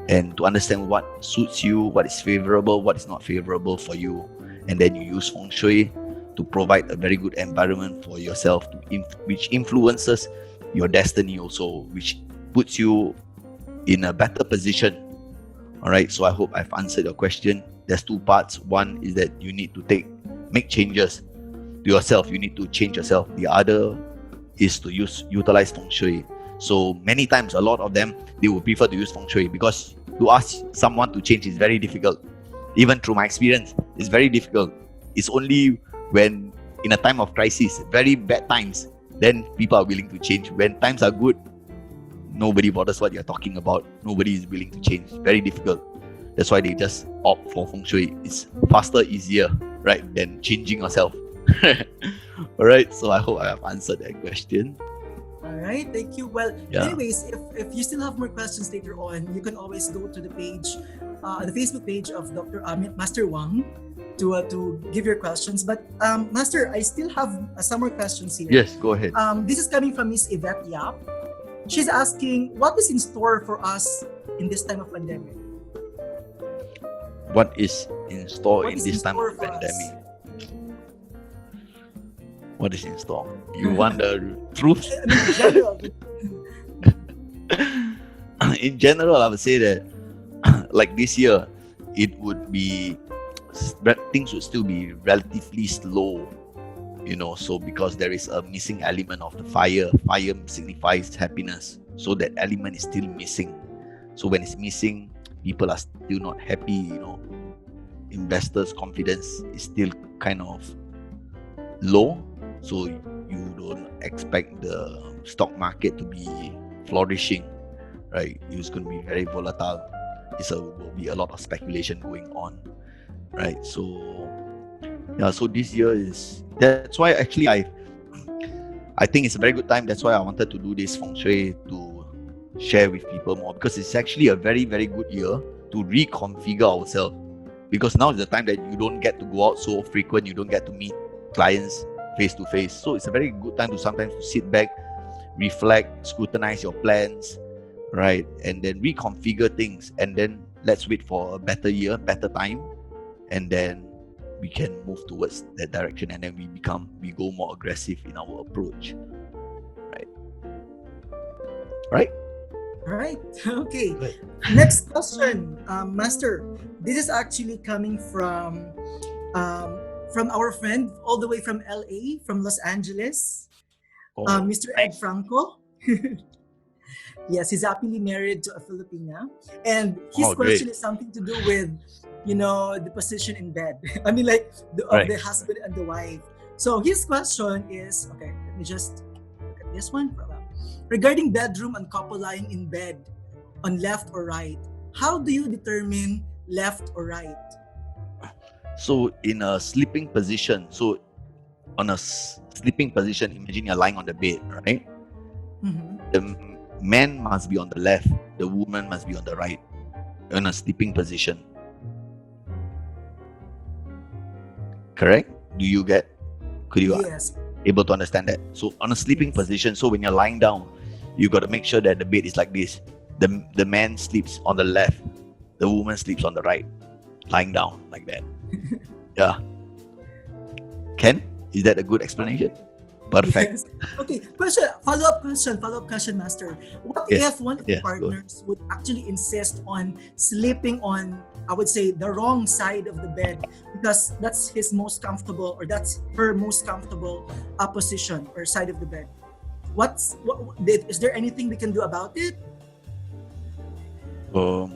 and to understand what suits you, what is favorable, what is not favorable for you, and then you use Feng Shui to provide a very good environment for yourself, which influences your destiny also, which puts you in a better position. All right, so I hope I've answered your question. There's two parts. One is that you need to make changes to yourself. You need to change yourself. The other is to utilize Feng Shui. So many times, a lot of them, they would prefer to use Feng Shui, because to ask someone to change is very difficult. Even through my experience, it's very difficult. It's only when in a time of crisis, very bad times, then people are willing to change. When times are good, nobody bothers what you're talking about. Nobody is willing to change. Very difficult. That's why they just opt for Feng Shui. It's faster, easier, right, than changing yourself. All right, so I hope I have answered that question. All right, thank you. Well, anyways, if you still have more questions later on, you can always go to the page, the Facebook page of Master Wang, to give your questions. But Master, I still have some more questions here. Yes, go ahead. This is coming from Miss Yvette Yap. She's asking, what is in store for us in this time of pandemic? What is in store in this time of pandemic? What is in store? You want the truth? In general, I would say that like this year, it would be, things would still be relatively slow, so because there is a missing element of the fire. Fire signifies happiness, so that element is still missing. So when it's missing, people are still not happy, investors' confidence is still kind of low, so you don't expect the stock market to be flourishing, right? It's going to be very volatile. Will be a lot of speculation going on, right? So this year that's why actually I think it's a very good time. That's why I wanted to do this Feng Shui to share with people more, because it's actually a very, very good year to reconfigure ourselves, because now is the time that you don't get to go out so frequent, you don't get to meet clients face to face. So it's a very good time to sometimes sit back, reflect, scrutinize your plans, right? And then reconfigure things, and then let's wait for a better year, better time, and then we can move towards that direction, and then we go more aggressive in our approach, right? Okay. Right. Next question, Master. This is actually coming from from our friend all the way from LA, from Los Angeles, Oh, Mr. Ed nice. Franco. Yes, he's happily married to a Filipina. And his Oh, great. question is something to do with, you know, the position in bed. I mean, like of Right. the husband and the wife. So his question is, okay, let me just look at this one for a while. Regarding bedroom and couple lying in bed on left or right, how do you determine left or right? So in a sleeping position, so on a sleeping position, imagine you're lying on the bed, right? Mm-hmm. The man must be on the left, the woman must be on the right, in a sleeping position. Correct? Could you Yes. able to understand that? So on a sleeping Yes. position, so when you're lying down, you got to make sure that the bed is like this. The man sleeps on the left, the woman sleeps on the right, lying down like that. Yeah. Ken, is that a good explanation? Perfect. Yes. Okay. Follow up question, Master. What Yes. if one of the Yes. Go ahead. partners would actually insist on sleeping on, I would say, the wrong side of the bed because that's his most comfortable or that's her most comfortable position or side of the bed? Is there anything we can do about it? Um,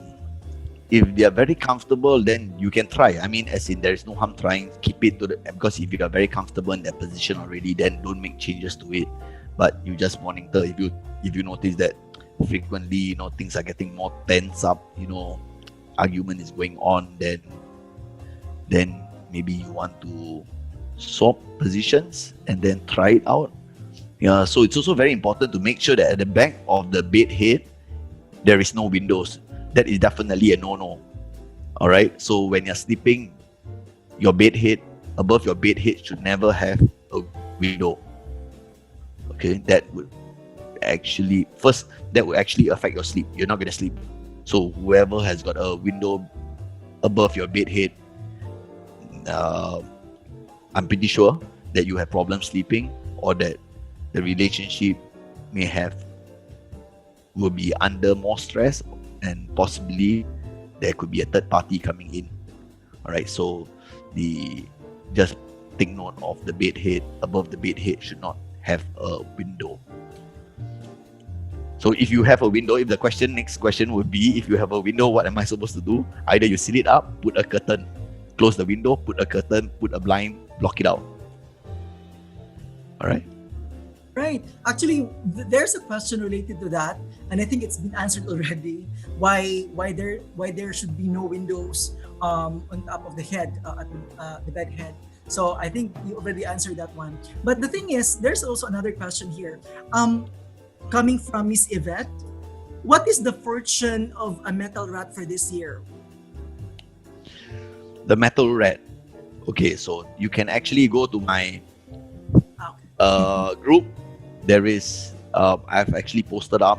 if they are very comfortable, then you can try. I mean, as in, there is no harm trying. Keep it to the, because if you are very comfortable in that position already, then don't make changes to it. But you just monitor. If you notice that frequently, things are getting more tense up, argument is going on, then maybe you want to swap positions and then try it out. Yeah. So it's also very important to make sure that at the back of the bed head there is no windows. That is definitely a no-no. All right. So when you're sleeping, your bed head, above your bed head should never have a window. Okay, that would actually affect your sleep. You're not gonna sleep. So whoever has got a window above your bed head, I'm pretty sure that you have problems sleeping, or that the relationship will be under more stress, and possibly there could be a third party coming in. All right, so just take note of the bed head. Above the bed head should not have a window. So if you have a window, if the next question would be, if you have a window, what am I supposed to do? Either you seal it up, put a curtain, close the window, put a curtain, put a blind, block it out. All right. Right. Actually, there's a question related to that, and I think it's been answered already. Why there should be no windows on top of the head at the bed head. So I think you already answered that one. But the thing is, there's also another question here. Coming from Miss Yvette, what is the fortune of a metal rat for this year? The metal rat. Okay, so you can actually go to my group. There is I've actually posted up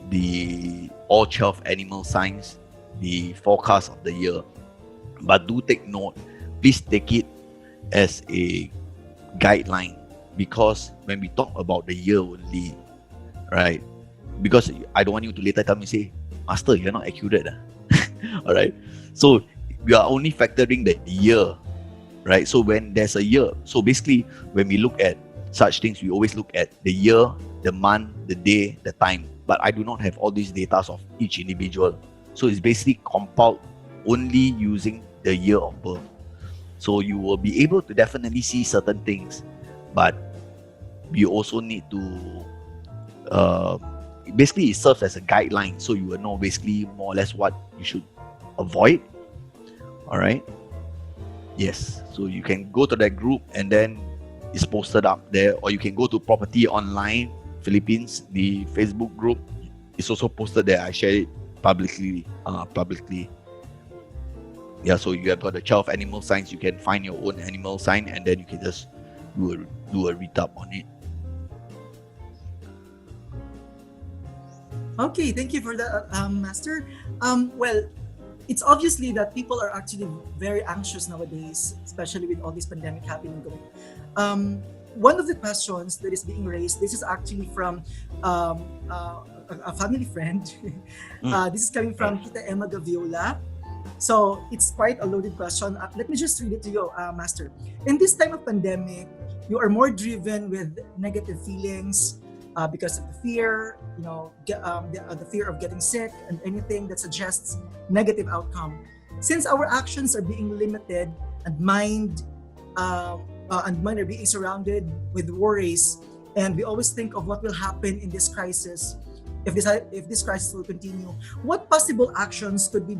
the all 12 animal signs, the forecast of the year. But do take note, please take it as a guideline, because when we talk about the year only, right? Because I don't want you to later tell me, say, Master, you're not accurate. All right. So we are only factoring the year, right? So when there's a year, so basically when we look at such things, we always look at the year, the month, the day, the time. But I do not have all these data of each individual. So it's basically compiled only using the year of birth. So you will be able to definitely see certain things, but you also need to basically it serves as a guideline, so you will know basically more or less what you should avoid. All right. Yes. So you can go to that group and then it's posted up there, or you can go to Property Online Philippines, the Facebook group. It's also posted there. I share it publicly. Yeah, so you have got the 12 animal signs. You can find your own animal sign, and then you can just do a read-up on it. Okay, thank you for that, Master. Well, it's obviously that people are actually very anxious nowadays, especially with all this pandemic happening going. One of the questions that is being raised, this is actually from a family friend. This is coming from Tita Emma Gaviola. So it's quite a loaded question. Let me just read it to you, Master. In this time of pandemic, you are more driven with negative feelings because of the fear, the fear of getting sick and anything that suggests negative outcome. Since our actions are being limited and mind are being surrounded with worries, and we always think of what will happen in this crisis if this crisis will continue. What possible actions could we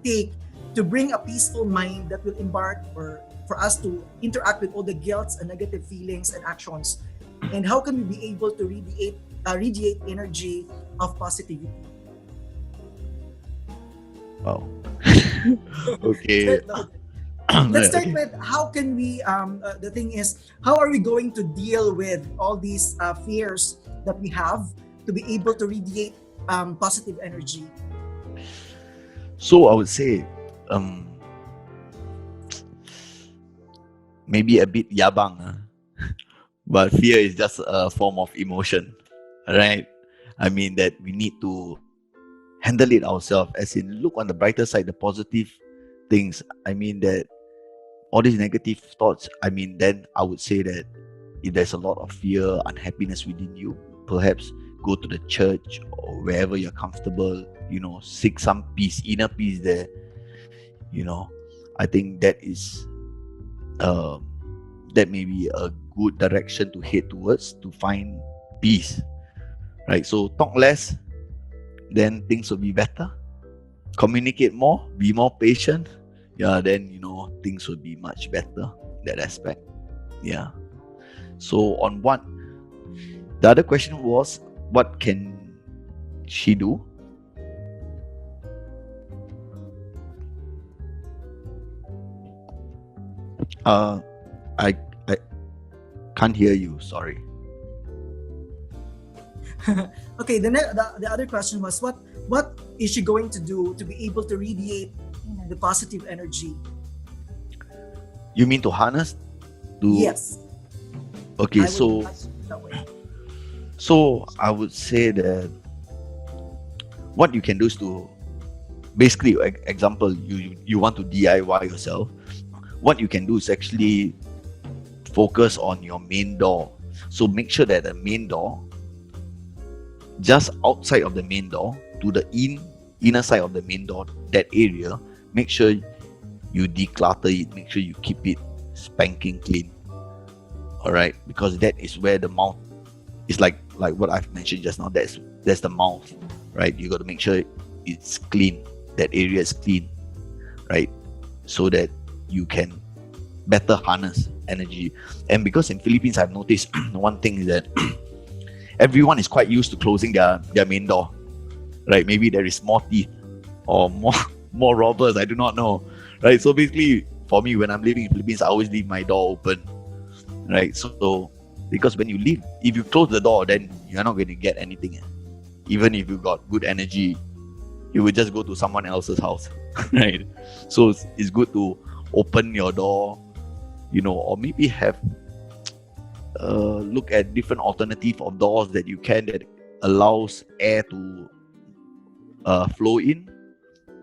take to bring a peaceful mind that will embark or for us to interact with all the guilt and negative feelings and actions? And how can we be able to radiate energy of positivity? Wow. Okay. Let's start Okay. with how can we the thing is, how are we going to deal with all these fears that we have to be able to radiate positive energy? So I would say, maybe a bit yabang, but fear is just a form of emotion, right? I mean that we need to handle it ourselves, as in look on the brighter side, the positive things. I mean that all these negative thoughts, I mean, then I would say that if there's a lot of fear, unhappiness within you, perhaps go to the church or wherever you're comfortable, seek some peace, inner peace there. I think that is that may be a good direction to head towards to find peace, right? So talk less, then things will be better. Communicate more, be more patient. Yeah, then things will be much better in that aspect. Yeah. So on what the other question was, what can she do? I can't hear you. Sorry. Okay, the other question was what is she going to do to be able to radiate the positive energy? You mean to harness? Yes. Okay, I would ask it that way. so I would say that what you can do is to basically, example, you want to DIY yourself. What you can do is actually focus on your main door. So make sure that the main door, just outside of the main door, to the inner side of the main door, that area, make sure you declutter it, make sure you keep it spanking clean. All right, because that is where the mouth is, like what I've mentioned just now. That's the mouth, right? You got to make sure it's clean, that area is clean, right? So that you can better harness energy. And because in Philippines, I've noticed one thing is that everyone is quite used to closing their main door, right? Maybe there is more teeth or more robbers, I do not know, right? So basically, for me, when I'm living in Philippines, I always leave my door open, right? So because when you leave, if you close the door, then you're not going to get anything. Even if you got good energy, you will just go to someone else's house, right? So it's good to open your door, or maybe have look at different alternative of doors that allows air to flow in,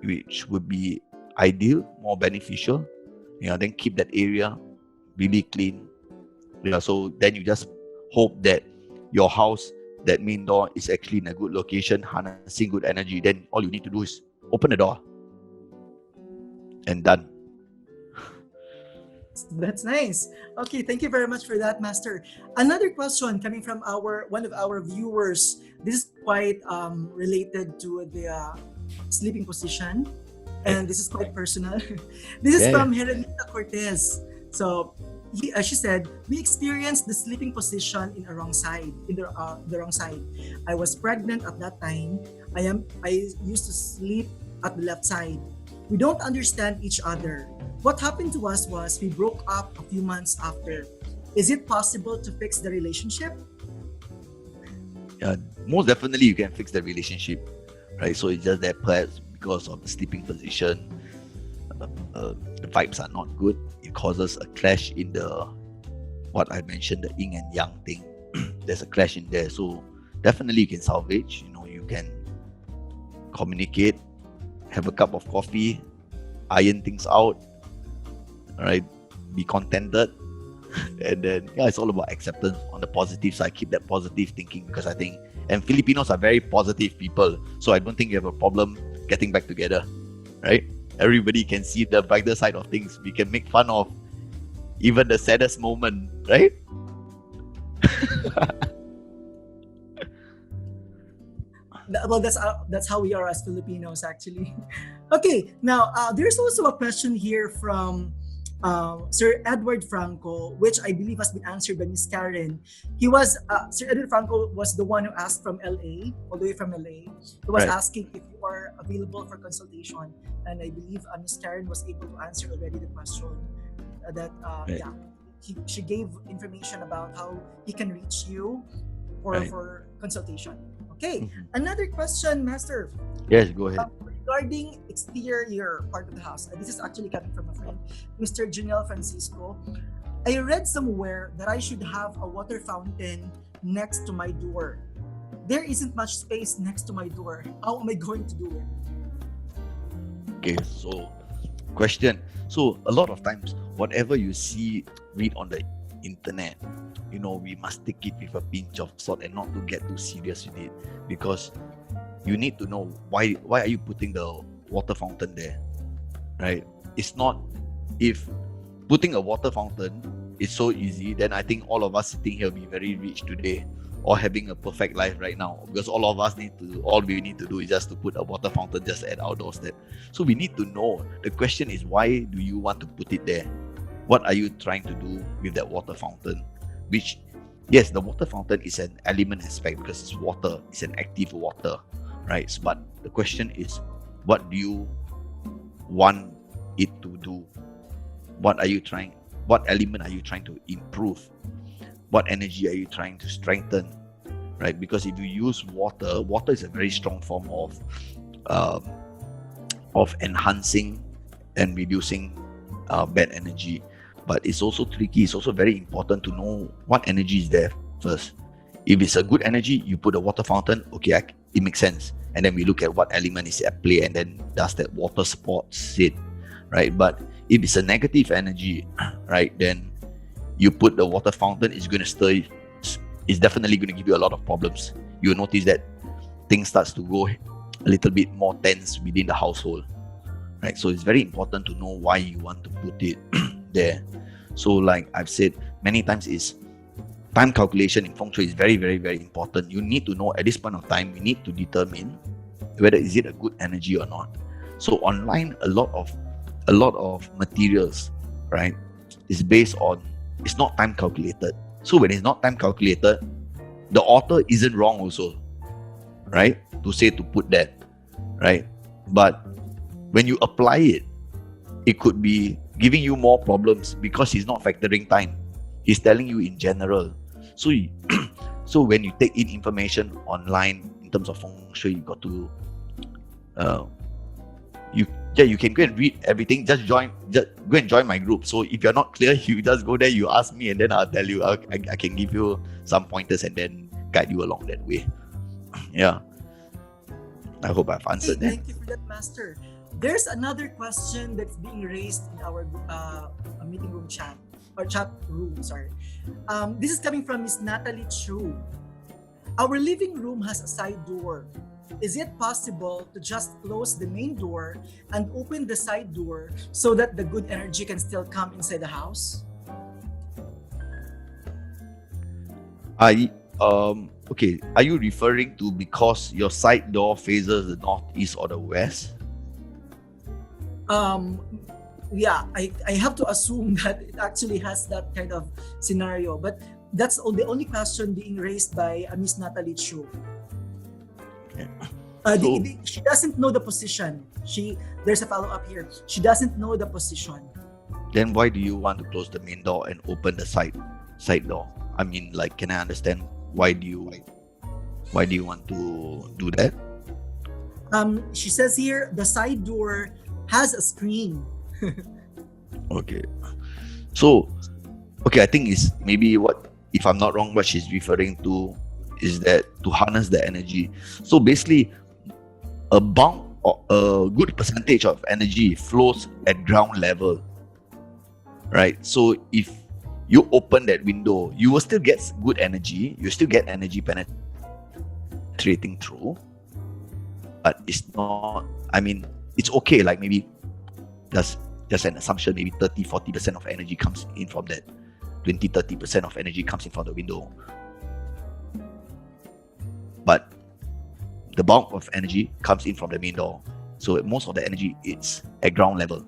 which would be ideal, more beneficial. Then keep that area really clean. So then you just hope that your house, that main door, is actually in a good location, harnessing good energy. Then all you need to do is open the door and done. That's nice. Okay, thank you very much for that, Master. Another question coming from one of our viewers. This is quite related to the sleeping position, and this is quite personal. This is from Herenita Cortez. So she said, we experienced the sleeping position in the wrong side. I was pregnant at that time. I used to sleep at the left side. We don't understand each other. What happened to us was we broke up a few months after. Is it possible to fix the relationship? Most definitely you can fix the relationship, right? So it's just that perhaps because of the sleeping position, the vibes are not good. It causes a clash in what I mentioned, the yin and yang thing. There's a clash in there. So definitely you can salvage. You can communicate, have a cup of coffee, iron things out, right? Be contented. And then, yeah, it's all about acceptance on the positive side. Keep that positive thinking, because I think, and Filipinos are very positive people. So I don't think you have a problem getting back together, right? Everybody can see the brighter side of things. We can make fun of even the saddest moment, right? Well, that's how we are as Filipinos, actually. Okay, now there's also a question here from Sir Edward Franco, which I believe has been answered by Miss Karen. He was Sir Edward Franco was the one who asked from LA, all the way from LA. He was Right. asking if you are available for consultation, and I believe Miss Karen was able to answer already the question. That Right. yeah, she gave information about how he can reach you Right. for consultation. Okay, Mhm. another question, Master. Yes, go ahead. Regarding exterior part of the house, this is actually coming from a friend, Mr. Janelle Francisco. I read somewhere that I should have a water fountain next to my door. There isn't much space next to my door. How am I going to do it? Okay, so question. So a lot of times, whatever you read on the internet, we must take it with a pinch of salt and not to get too serious with it, because you need to know why are you putting the water fountain there, right? It's not, if putting a water fountain is so easy, then I think all of us sitting here will be very rich today, or having a perfect life right now, because all we need to do is just to put a water fountain just at our doorstep. So we need to know, the question is, why do you want to put it there? What are you trying to do with that water fountain? Which, yes, the water fountain is an element aspect because it's water, it's an active water, right? But the question is, what do you want it to do? What element are you trying to improve? What energy are you trying to strengthen, right? Because if you use water is a very strong form of enhancing and reducing bad energy. But it's also tricky. It's also very important to know what energy is there first. If it's a good energy, you put a water fountain, okay, it makes sense. And then we look at what element is at play, and then does that water supports it, right? But if it's a negative energy, right, then you put the water fountain, it's definitely going to give you a lot of problems. You'll notice that things starts to go a little bit more tense within the household, right? So it's very important to know why you want to put it there. So like I've said many times, is time calculation in Feng Shui is very, very, very important. You need to know at this point of time, we need to determine whether is it a good energy or not. So online, a lot of materials, right, is based on, it's not time calculated. So when it's not time calculated, the author isn't wrong also, right, to say to put that, right? But when you apply it, it could be giving you more problems because he's not factoring time. He's telling you in general. So so when you take in information online in terms of Feng Shui, you got to you can go and read everything. Just go and join my group. So if you're not clear, you just go there, you ask me, and then I'll tell you. I can give you some pointers and then guide you along that way. Yeah, I hope I've answered that. Thank you for that, Master. There's another question that's being raised in our meeting room chat, or chat room, sorry. This is coming from Miss Natalie Chu. Our living room has a side door. Is it possible to just close the main door and open the side door so that the good energy can still come inside the house? Okay, are you referring to because your side door faces the northeast or the west? Yeah, I have to assume that it actually has that kind of scenario, but that's the only question being raised by Miss Natalie Chu. Okay. She doesn't know the position. There's a follow-up here. She doesn't know the position. Then why do you want to close the main door and open the side door? I mean, like, can I understand why do you want to do that? She says here the side door has a screen. Okay. So, okay, I think is maybe if I'm not wrong, what she's referring to is that to harness the energy. So basically, a bulk a good percentage of energy flows at ground level, right? So if you open that window, you will still get good energy. You still get energy penetrating through, but it's not. I mean, it's okay. Like maybe just an assumption. Maybe 30-40% of energy comes in from that. 20-30% of energy comes in from the window. But the bulk of energy comes in from the main door. So most of the energy is at ground level.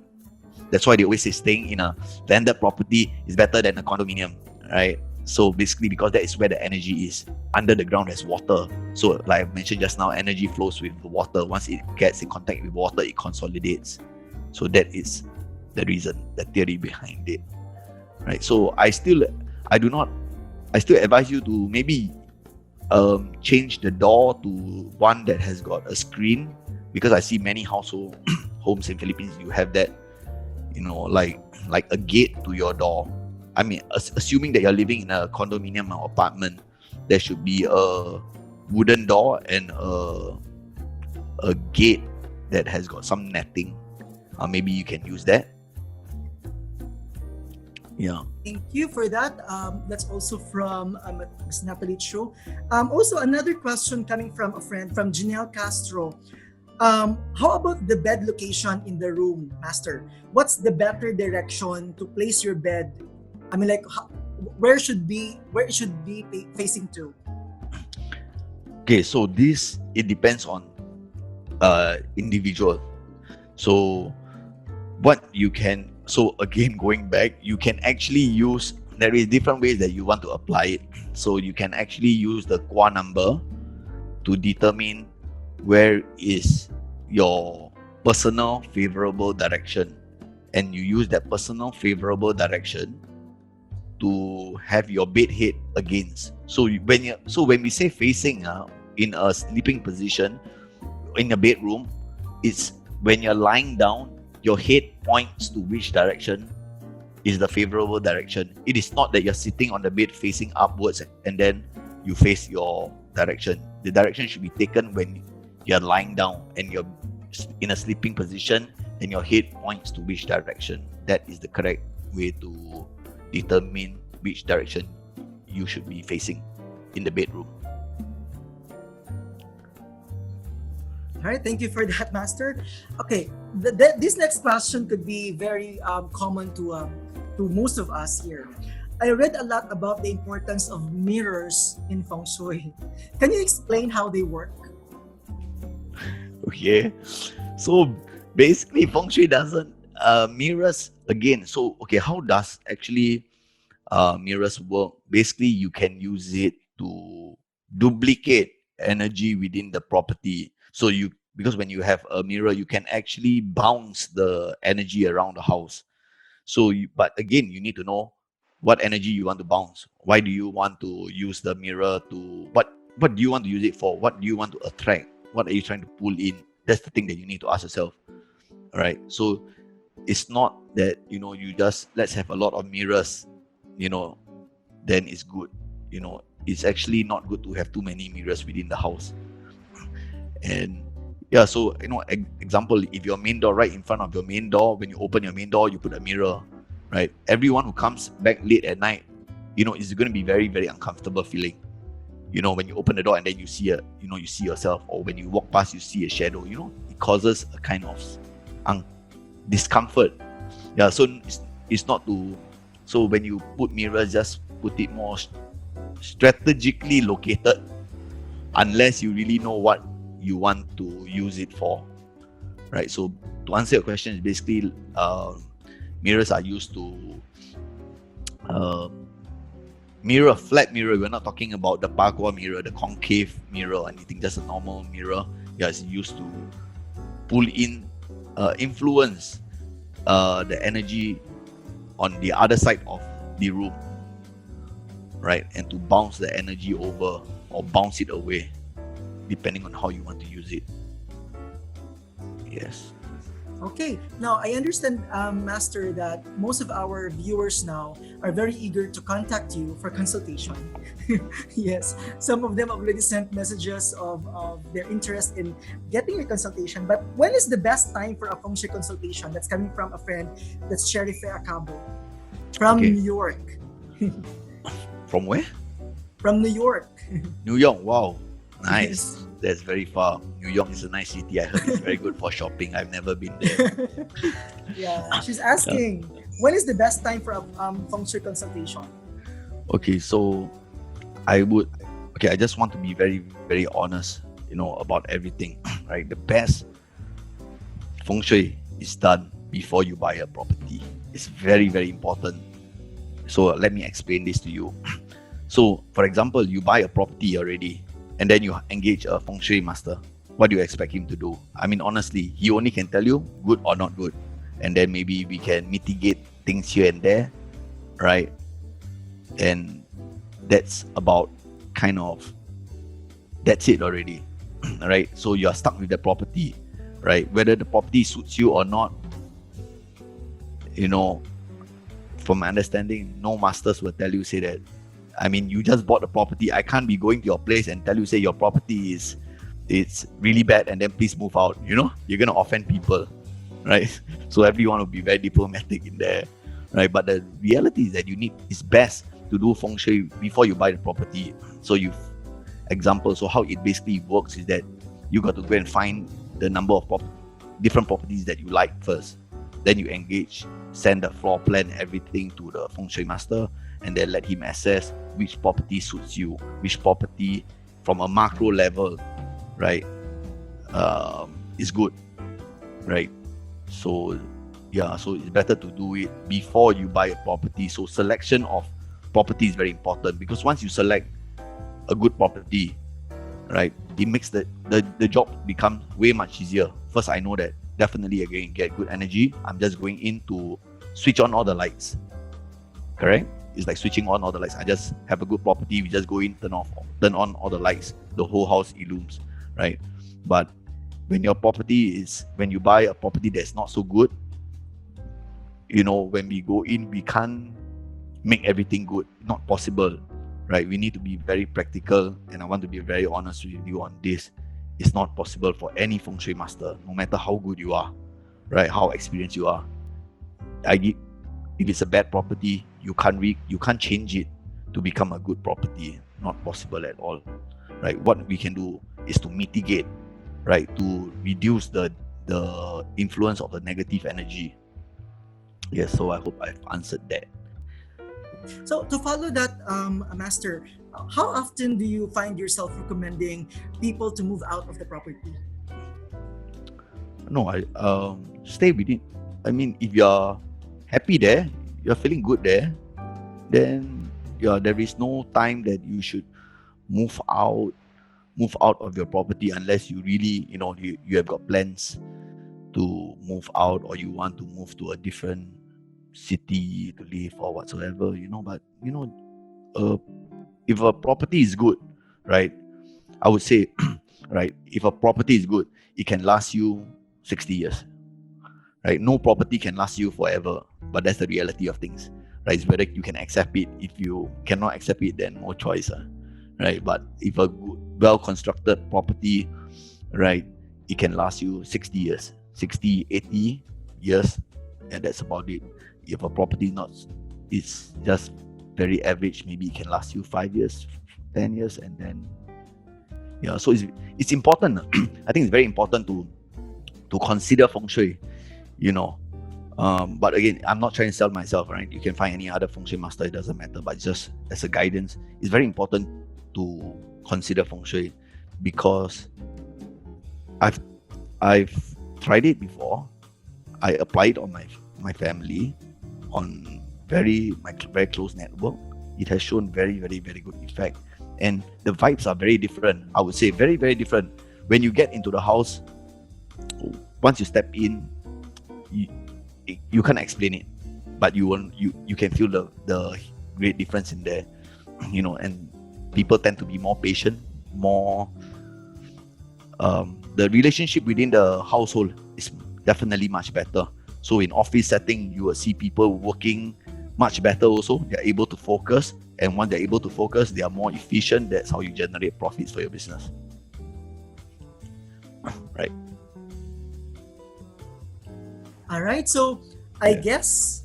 That's why they always say staying in a landed property is better than a condominium, right? So basically, because that is where the energy is. Under the ground, there's water. So like I mentioned just now, energy flows with the water. Once it gets in contact with water, it consolidates. So that is the reason, the theory behind it, right? So I still advise you to maybe change the door to one that has got a screen, because I see many household homes in Philippines, you have that, like a gate to your door. I mean, assuming that you're living in a condominium or apartment, there should be a wooden door and a gate that has got some netting. Maybe you can use that. Yeah. Thank you for that. That's also from Ms. Natalie Cho. Also, another question coming from a friend, from Janelle Castro. How about the bed location in the room, Master? What's the better direction to place your bed? I mean, like, where it should be facing to? Okay, so it depends on individual. So again, going back, you can actually use, there is different ways that you want to apply it. So you can actually use the QA number to determine where is your personal favorable direction, and you use that personal favorable direction to have your bed head against. So when we say facing in a sleeping position in a bedroom, it's when you're lying down, your head points to which direction is the favorable direction. It is not that you're sitting on the bed facing upwards and then you face your direction. The direction should be taken when you're lying down and you're in a sleeping position and your head points to which direction. That is the correct way to determine which direction you should be facing in the bedroom. All right, thank you for that, Master. Okay, this next question could be very common to most of us here. I read a lot about the importance of mirrors in Feng Shui. Can you explain how they work? Okay, so basically Feng Shui doesn't mirrors again. So okay, how does actually mirrors work? Basically, you can use it to duplicate energy within the property. So because when you have a mirror, you can actually bounce the energy around the house. So but again, you need to know what energy you want to bounce. Why do you want to use the mirror to, what do you want to use it for? What do you want to attract? What are you trying to pull in? That's the thing that you need to ask yourself. All right. So it's not that, you just, let's have a lot of mirrors, then it's good. It's actually not good to have too many mirrors within the house. And yeah, so example, if your main door, right in front of your main door, when you open your main door, you put a mirror, right? Everyone who comes back late at night, it's going to be very, very uncomfortable feeling. When you open the door and then you see you see yourself, or when you walk past, you see a shadow. It causes a kind of discomfort. Yeah, so it's not to. So when you put mirrors, just put it more strategically located, unless you really know what you want to use it for, right? So to answer your question, is basically mirrors are used to mirror, flat mirror. We're not talking about the Bagua mirror, the concave mirror or anything, just a normal mirror. Yeah, it's used to pull in, influence the energy on the other side of the room, right? And to bounce the energy over or bounce it away, depending on how you want to use it. Yes. Okay, now I understand, Master, that most of our viewers now are very eager to contact you for consultation. Yes, some of them already sent messages of their interest in getting a consultation. But when is the best time for a feng shui consultation? That's coming from a friend, that's Sherry Acabo from Okay, New York. from where? From New York. New York. Wow, Yes. nice. That's very far. New York is a nice city. I heard it's very good for shopping. I've never been there. Yeah, she's Yeah. asking, when is the best time for a feng shui consultation? Okay, so I would. Okay, I just want to be very, very honest. About everything. Right, the best feng shui is done before you buy a property. It's very, very important. So let me explain this to you. So, for example, you buy a property already, and then you engage a feng shui master. What do you expect him to do? I mean, honestly, he only can tell you good or not good, and then maybe we can mitigate things here and there, right? And that's about that's it already, right? So you're stuck with the property, right? Whether the property suits you or not, from my understanding, no masters will tell you, say that, I mean, you just bought a property. I can't be going to your place and tell you, say your property it's really bad and then please move out. You're going to offend people, right? So everyone will be very diplomatic in there, right? But the reality is that it's best to do feng shui before you buy the property. So so how it basically works is that you got to go and find the number of different properties that you like first. Then you engage, send the floor plan, everything to the feng shui master, and then let him assess which property suits you, which property from a macro level, right, is good, right? So it's better to do it before you buy a property. So selection of property is very important, because once you select a good property, right, it makes the job become way much easier. First, I know that definitely I'm going to get good energy. I'm just going in to switch on all the lights, correct? It's like switching on all the lights. I just have a good property. We just go in, turn on all the lights. The whole house illumines, right? But when you buy a property that's not so good, when we go in, we can't make everything good. Not possible, right? We need to be very practical, and I want to be very honest with you on this. It's not possible for any feng shui master, no matter how good you are, right? How experienced you are. If it's a bad property, you can't change it to become a good property. Not possible at all, right? What we can do is to mitigate, right? To reduce the influence of the negative energy. Yes, so I hope I've answered that. So to follow that, Master, how often do you find yourself recommending people to move out of the property? No, I stay with it. I mean, if you're happy there, you're feeling good there, then there is no time that you should move out of your property, unless you really, you have got plans to move out, or you want to move to a different city to live or whatsoever, but if a property is good, right, I would say right, if a property is good, it can last you 60 years, right? No property can last you forever, but that's the reality of things, right? It's whether you can accept it. If you cannot accept it, then no choice, right? But if a good, well-constructed property, right, it can last you 60 years, 60, 80 years, and that's about it. If a property it's just very average, maybe it can last you 5 years, 10 years, and then so it's important. I think it's very important to consider feng shui, but again, I'm not trying to sell myself, right? You can find any other feng shui master, it doesn't matter, but just as a guidance, it's very important to consider feng shui, because I've tried it before. I applied on my family, on my very close network. It has shown very, very, very good effect, and the vibes are very different. I would say very, very different. When you get into the house, once you step in, you can't explain it, but you can feel the great difference in there, and people tend to be more patient, more the relationship within the household definitely much better. So in office setting, you will see people working much better also. They're able to focus, and when they're able to focus, they are more efficient. That's how you generate profits for your business. Right. All right. So I Yeah. guess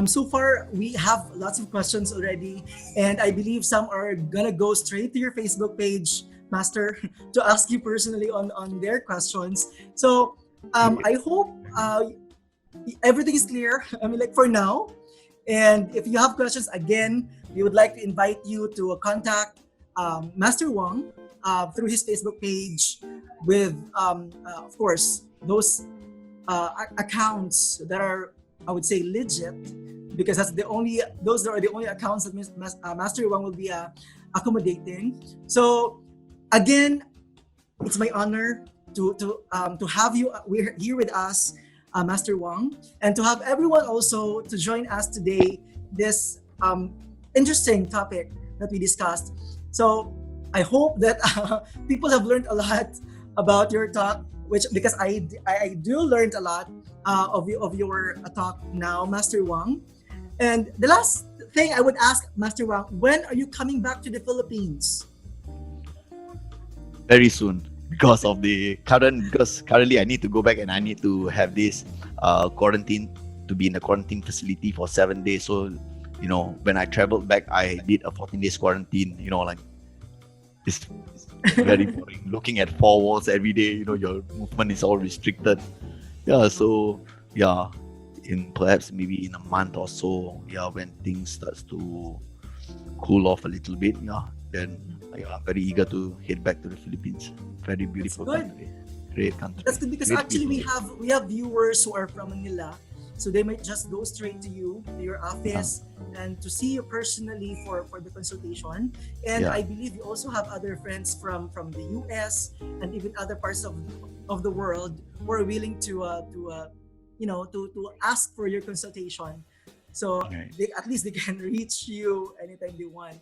so far we have lots of questions already, and I believe some are gonna go straight to your Facebook page, Master, to ask you personally on their questions. So I hope everything is clear. I mean, like for now. And if you have questions, again, we would like to invite you to contact Master Wang through his Facebook page with, of course, those accounts that are, I would say, legit, because those are the only accounts that Master Wang will be accommodating. So, again, it's my honor to have you we're here with us, Master Wang, and to have everyone also to join us today. This interesting topic that we discussed. So I hope that people have learned a lot about your talk, which because I do learned a lot of your talk now, Master Wang. And the last thing I would ask Master Wang, when are you coming back to the Philippines? Very soon, because currently I need to go back and I need to have this quarantine, to be in a quarantine facility for 7 days. So when I traveled back, I did a 14 days quarantine. Like it's very boring looking at four walls every day. Your movement is all restricted. Yeah, so yeah, in perhaps maybe in a month or so, yeah, when things starts to cool off a little bit, yeah, then yeah, I'm very eager to head back to the Philippines. Very beautiful good. country, great country. That's good because Great actually people. we have viewers who are from Manila, so they might just go straight to you to your office and to see you personally for the consultation. And Yeah, I believe you also have other friends from the U.S. and even other parts of the world who are willing to ask for your consultation. So right. at least they can reach you anytime they want.